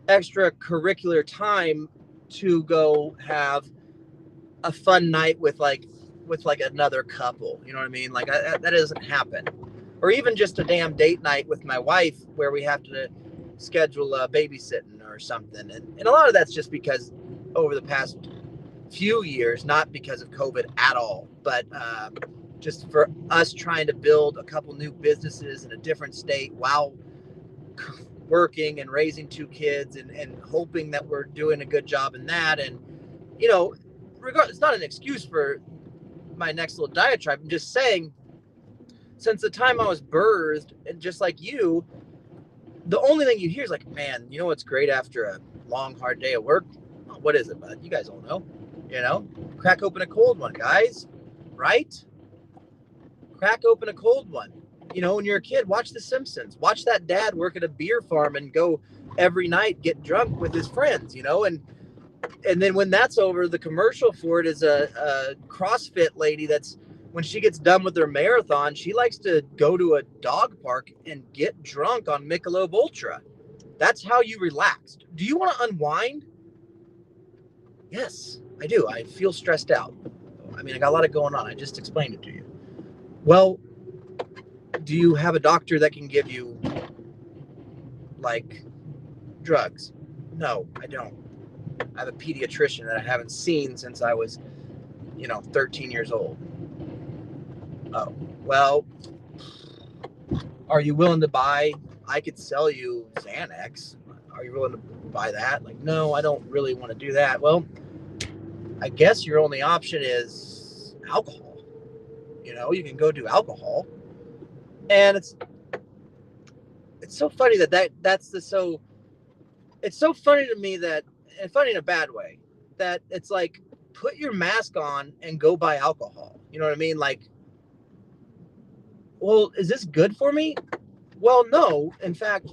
extracurricular time to go have a fun night with another couple. You know what I mean? Like that doesn't happen. Or even just a damn date night with my wife where we have to schedule a babysitting or something. And a lot of that's just because over the past few years, not because of COVID at all, but just for us trying to build a couple new businesses in a different state while working and raising 2 kids and hoping that we're doing a good job in that. And, you know, it's not an excuse for my next little diatribe. I'm just saying, since the time I was birthed, and just like you, the only thing you hear is like, man, you know what's great after a long, hard day of work? Well, what is it, bud? You guys all know. You know, crack open a cold one, guys. Right? Crack open a cold one. You know, when you're a kid, watch The Simpsons. Watch that dad work at a beer farm and go every night get drunk with his friends, you know, and then when that's over, the commercial for it is a CrossFit lady that's, when she gets done with her marathon, she likes to go to a dog park and get drunk on Michelob Ultra. That's how you relax. Do you want to unwind? Yes, I do. I feel stressed out. I mean, I got a lot of going on. I just explained it to you. Well, do you have a doctor that can give you, like, drugs? No, I don't. I have a pediatrician that I haven't seen since I was, 13 years old. Oh, well, are you willing to buy? I could sell you Xanax. Are you willing to buy that? Like, no, I don't really want to do that. Well, I guess your only option is alcohol. You can go do alcohol. And it's so funny it's so funny to me that, and funny in a bad way, that it's like, put your mask on and go buy alcohol. You know what I mean? Like, well, is this good for me? Well, no. In fact,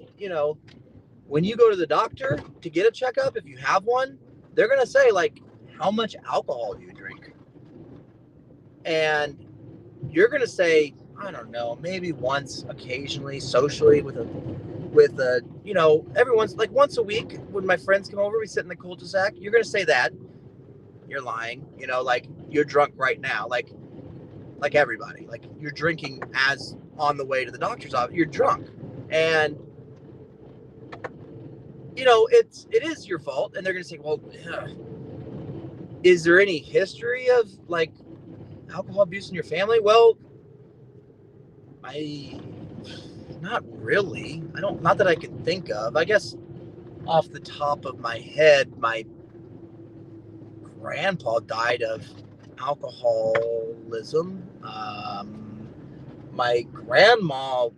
when you go to the doctor to get a checkup, if you have one, they're going to say, like, how much alcohol do you drink? And you're going to say, I don't know, maybe once, occasionally, socially, with every once a week when my friends come over, we sit in the cul-de-sac. You're going to say that. You're lying. Like, you're drunk right now. Like everybody. Like, you're drinking as on the way to the doctor's office. You're drunk. And, it is your fault. And they're going to say, well, is there any history of, like, alcohol abuse in your family? Well, not really. Not that I can think of. I guess off the top of my head, my grandpa died of alcoholism. My grandma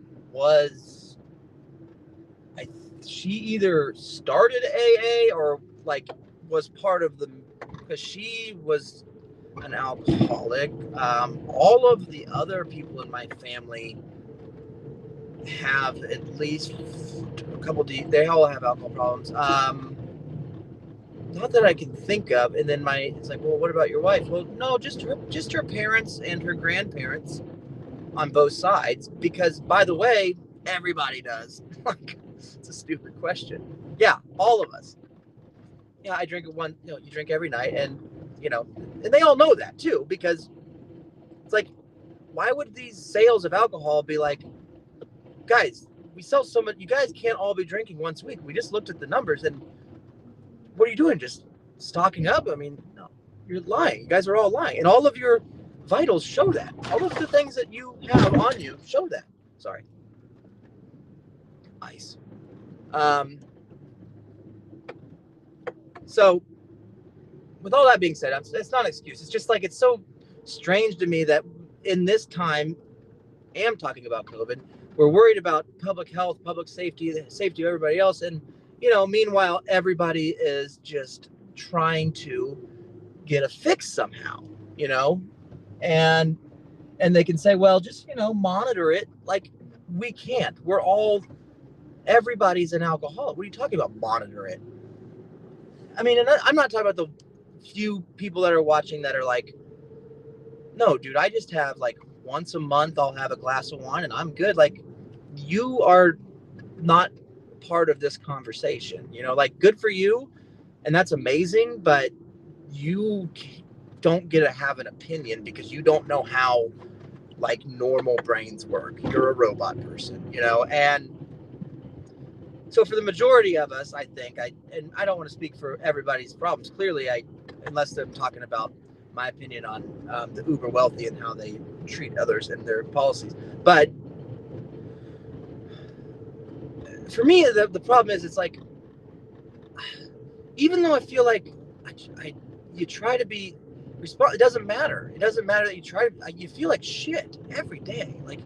she either started AA or, like, was part of because she was an alcoholic. All of the other people in my family have at least a couple. They all have alcohol problems. Not that I can think of. And then it's like, well, what about your wife? Well, no, just her parents and her grandparents on both sides. Because, by the way, everybody does. Like, it's a stupid question. Yeah, all of us. Yeah, I drink you drink every night, and and they all know that too, because it's like, why would these sales of alcohol be like, guys, we sell so much, you guys can't all be drinking once a week. We just looked at the numbers, and what are you doing? Just stocking up? I mean, no, you're lying. You guys are all lying, and all of your vitals show that. All of the things that you have on you show that. Sorry. Ice. So, with all that being said, it's not an excuse. It's just like, it's so strange to me that in this time, I am talking about COVID, we're worried about public health, public safety, the safety of everybody else. And, meanwhile, everybody is just trying to get a fix somehow, and they can say, well, just, monitor it. Like, we can't. Everybody's an alcoholic. What are you talking about? Monitor it. I mean, and I'm not talking about the few people that are watching that are like, no, dude, I just have, like, once a month I'll have a glass of wine and I'm good. Like, you are not part of this conversation, like, good for you. And that's amazing, but you don't get to have an opinion because you don't know how, like, normal brains work. You're a robot person, and so for the majority of us, I think, and I don't want to speak for everybody's problems. Clearly, unless I'm talking about my opinion on the uber wealthy and how they treat others and their policies. But for me, the problem is, it's like, even though I feel like you try to be responsible, it doesn't matter. It doesn't matter that you try to, you feel like shit every day. Like,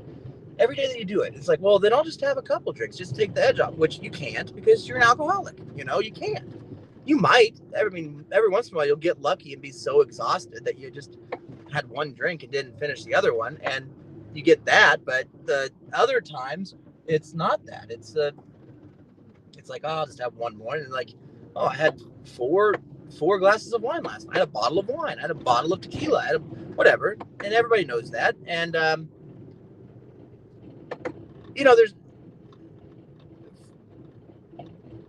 every day that you do it, it's like, well, then I'll just have a couple drinks, just take the edge off, which you can't because you're an alcoholic. You know, you can't. You might. I mean, every once in a while, you'll get lucky and be so exhausted that you just had one drink and didn't finish the other one, and you get that. But the other times, it's not that. It's like, oh, I'll just have one more, and like, oh, I had four glasses of wine last night. I had a bottle of wine. I had a bottle of tequila. I had whatever, and everybody knows that. And you know,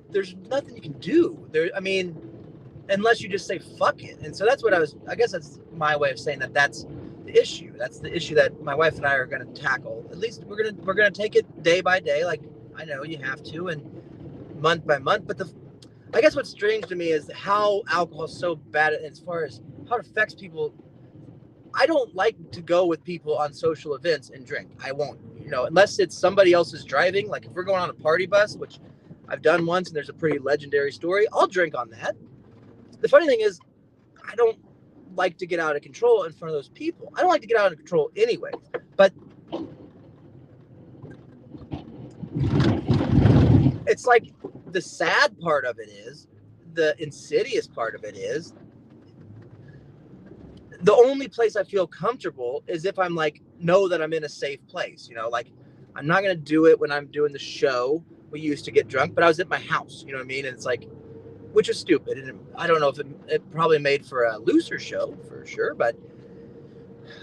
there's nothing you can do there. I mean, unless you just say fuck it. And so that's what I guess that's my way of saying that that's the issue. That's the issue that my wife and I are going to tackle. At least we're going to take it day by day. Like, I know you have to, and month by month. But I guess what's strange to me is how alcohol is so bad as far as how it affects people. I don't like to go with people on social events and drink. I won't, you know, unless it's somebody else's driving. Like, if we're going on a party bus, which I've done once, and there's a pretty legendary story, I'll drink on that. The funny thing is, I don't like to get out of control in front of those people. I don't like to get out of control anyway. But it's like, the sad part of it is, the insidious part of it is, the only place I feel comfortable is if I'm like, know that I'm in a safe place. You know, like, I'm not going to do it when I'm doing the show. We used to get drunk, but I was at my house, you know what I mean? And it's like, which is stupid. And I don't know if it probably made for a looser show for sure, but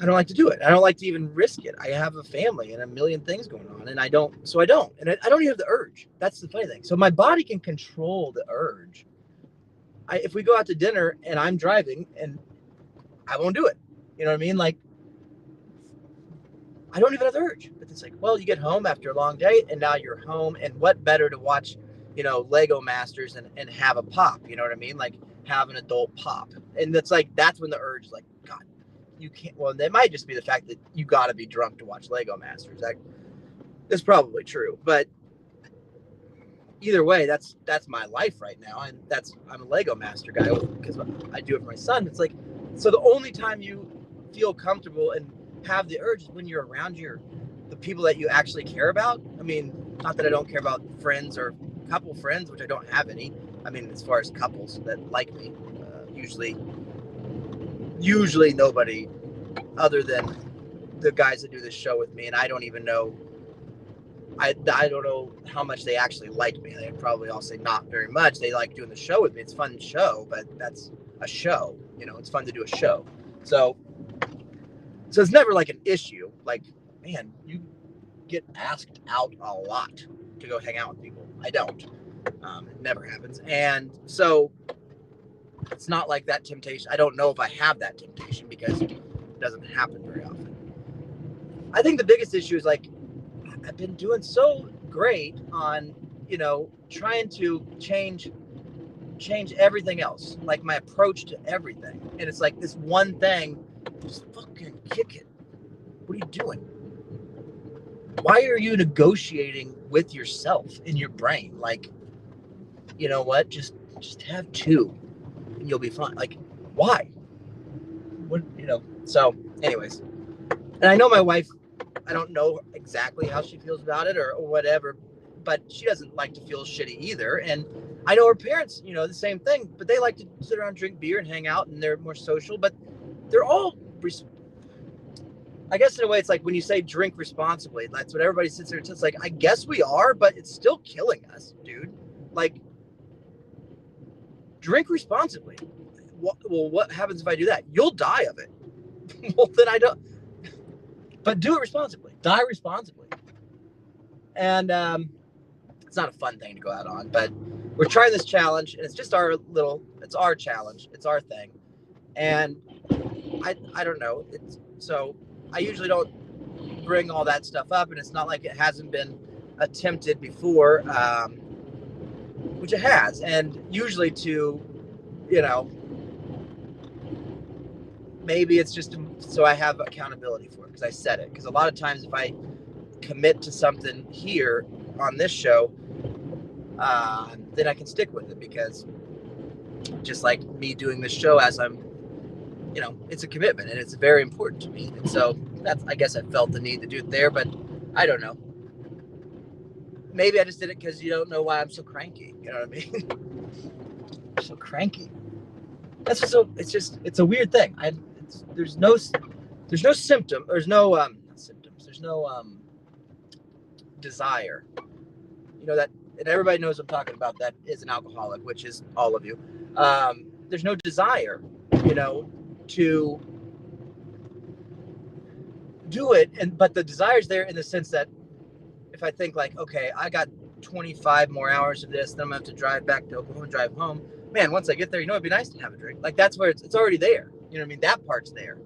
I don't like to do it. I don't like to even risk it. I have a family and a million things going on, and I don't. And I don't even have the urge. That's the funny thing. So my body can control the urge. If we go out to dinner and I'm driving, and I won't do it. You know what I mean? Like, I don't even have the urge. But it's like, well, you get home after a long day, and now you're home, and what better to watch, you know, Lego Masters and have a pop, you know what I mean? Like, have an adult pop. And it's like, that's when the urge is like, God, you can't. Well, it might just be the fact that you got to be drunk to watch Lego Masters. That's probably true. But either way, that's my life right now. And I'm a Lego Master guy because I do it for my son. It's like, so the only time you feel comfortable and have the urge is when you're around the people that you actually care about. I mean, not that I don't care about friends or couple friends, which I don't have any. I mean, as far as couples that like me, usually nobody other than the guys that do this show with me, and I don't even know. I don't know how much they actually like me. They probably all say not very much. They like doing the show with me. It's a fun show, but that's a show. You know, it's fun to do a show. So it's never like an issue. Like, man, you get asked out a lot to go hang out with people. I don't. It never happens. And so it's not like that temptation. I don't know if I have that temptation because it doesn't happen very often. I think the biggest issue is, like, I've been doing so great on, you know, trying to change everything else, like my approach to everything. And it's like, this one thing, just fucking kick it. What are you doing? Why are you negotiating with yourself in your brain? Like, you know what? Just have two and you'll be fine. Like, why? What, you know? So anyways, and I know my wife, I don't know exactly how she feels about it or whatever, but she doesn't like to feel shitty either. And I know her parents, you know, the same thing, but they like to sit around, drink beer and hang out, and they're more social, but they're all, I guess in a way, it's like when you say drink responsibly, that's what everybody sits there and says. Like, I guess we are, but it's still killing us, dude. Like, drink responsibly. Well, what happens if I do that? You'll die of it. Well, then I don't. But do it responsibly. Die responsibly. And it's not a fun thing to go out on, but we're trying this challenge, and it's just it's our challenge. It's our thing. And I don't know. So I usually don't bring all that stuff up, and it's not like it hasn't been attempted before, which it has. And usually to, you know, maybe it's just so I have accountability for it because I said it. Because a lot of times if I commit to something here on this show, then I can stick with it, because just like me doing this show, as I'm, it's a commitment and it's very important to me. And so I guess I felt the need to do it there, but I don't know. Maybe I just did it because you don't know why I'm so cranky. You know what I mean? I'm so cranky. That's just it's a weird thing. There's no symptom. There's no symptoms. There's no desire. That, and everybody knows what I'm talking about. That is an alcoholic, which is all of you. There's no desire, to do it, but the desire's there in the sense that if I think like, okay, I got 25 more hours of this, then I'm gonna have to drive back to Oklahoma and drive home. Man, once I get there, it'd be nice to have a drink. Like, that's where it's already there. You know what I mean? That part's there,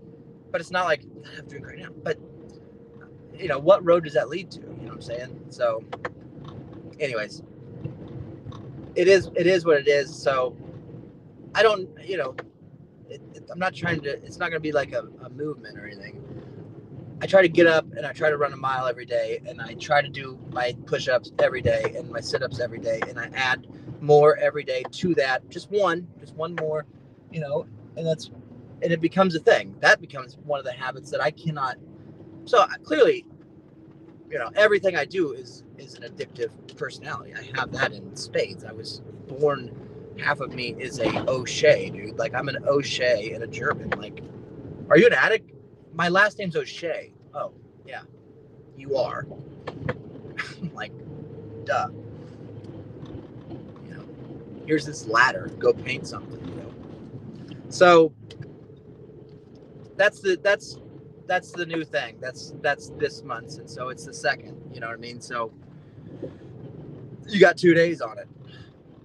but it's not like I have a drink right now. But what road does that lead to? You know what I'm saying? So, anyways, it is what it is. So I don't, I'm not trying to. It's not gonna be like a movement or anything. I try to get up and I try to run a mile every day, and I try to do my push-ups every day and my sit-ups every day, and I add more every day to that. Just one more, and it becomes a thing. That becomes one of the habits that I cannot. So clearly, everything I do is an addictive personality. I have that in spades. I was born, half of me is a O'Shea, dude. Like, I'm an O'Shea and a German. Like, are you an addict? My last name's O'Shea. Oh, yeah, you are. Like, duh. Here's this ladder. Go paint something. So that's the new thing. That's this month, and so it's the second. You know what I mean? So you got 2 days on it.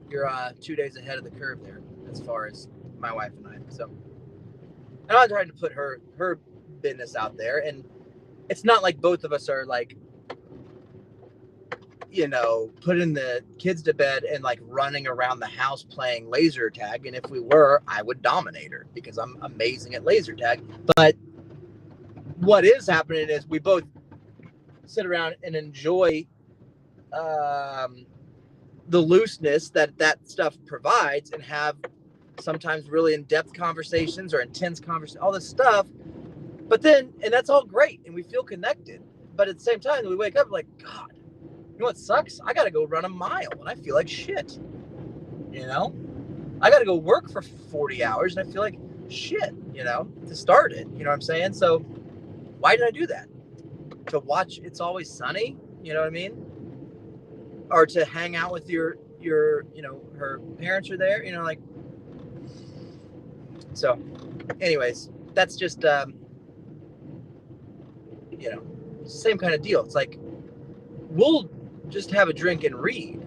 You're 2 days ahead of the curve there, as far as my wife and I. So, and I'm trying to put her business out there, and it's not like both of us are like, putting the kids to bed and like running around the house playing laser tag. And if we were, I would dominate her because I'm amazing at laser tag. But what is happening is we both sit around and enjoy the looseness that stuff provides, and have sometimes really in-depth conversations or intense conversations, all this stuff. But then, and that's all great, and we feel connected. But at the same time, we wake up like, God, you know what sucks? I got to go run a mile, and I feel like shit. I got to go work for 40 hours, and I feel like shit, to start it. You know what I'm saying? So why did I do that? To watch It's Always Sunny? You know what I mean? Or to hang out with your her parents are there, like. So anyways, that's just, same kind of deal. It's like, we'll just have a drink and read,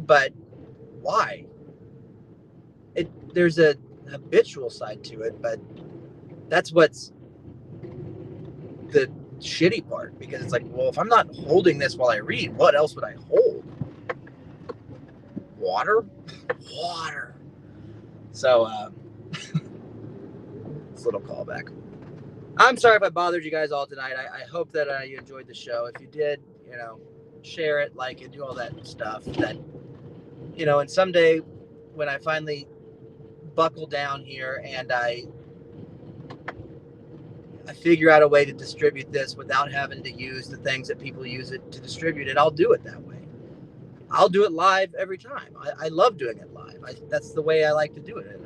but why? There's a habitual side to it, but that's what's the shitty part, because it's like, well, if I'm not holding this while I read, what else would I hold? Water. So it's a little callback. I'm sorry if I bothered you guys all tonight. I hope that you enjoyed the show. If you did, share it, like it, do all that stuff. That, and someday when I finally buckle down here and I figure out a way to distribute this without having to use the things that people use it to distribute it, I'll do it that way. I'll do it live every time. I love doing it live. That's the way I like to do it.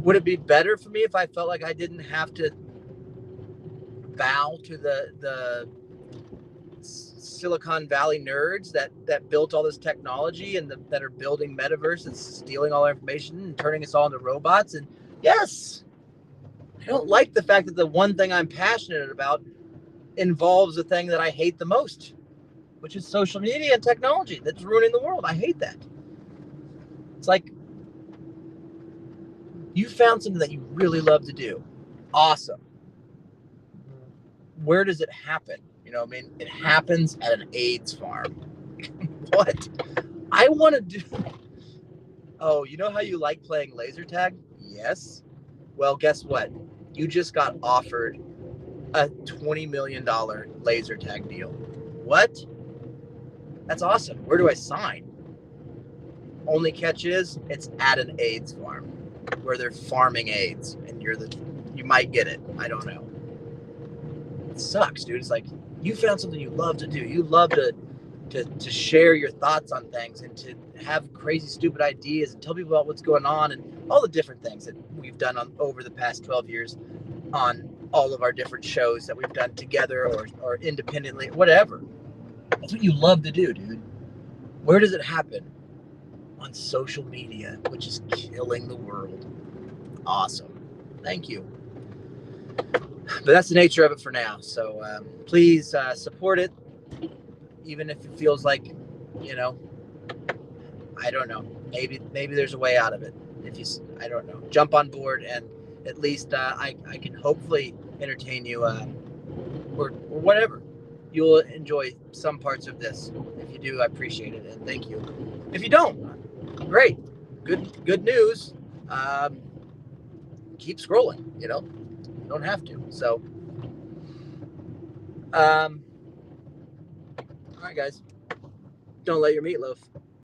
Would it be better for me if I felt like I didn't have to bow to the Silicon Valley nerds that built all this technology and that are building metaverse and stealing all our information and turning us all into robots? And yes, I don't like the fact that the one thing I'm passionate about involves the thing that I hate the most, which is social media and technology that's ruining the world. I hate that. It's like, you found something that you really love to do. Awesome. Where does it happen? It happens at an AIDS farm. What? I want to do. Oh, you know how you like playing laser tag? Yes. Well, guess what? You just got offered a $20 million laser tag deal. What? That's awesome. Where do I sign? Only catch is it's at an AIDS farm where they're farming AIDS, and you might get it. I don't know. It sucks, dude. It's like you found something you love to do. You love to share your thoughts on things and to have crazy, stupid ideas and tell people about what's going on and all the different things that we've done over the past 12 years on all of our different shows that we've done together or independently, whatever. That's what you love to do, dude. Where does it happen? On social media, which is killing the world. Awesome. Thank you. But that's the nature of it for now. So please support it, even if it feels like, I don't know. Maybe there's a way out of it. I don't know. Jump on board, and at least I can hopefully entertain you, or whatever. You'll enjoy some parts of this. If you do, I appreciate it, and thank you. If you don't, great. Good news. Keep scrolling. You don't have to. So, all right, guys. Don't let your meatloaf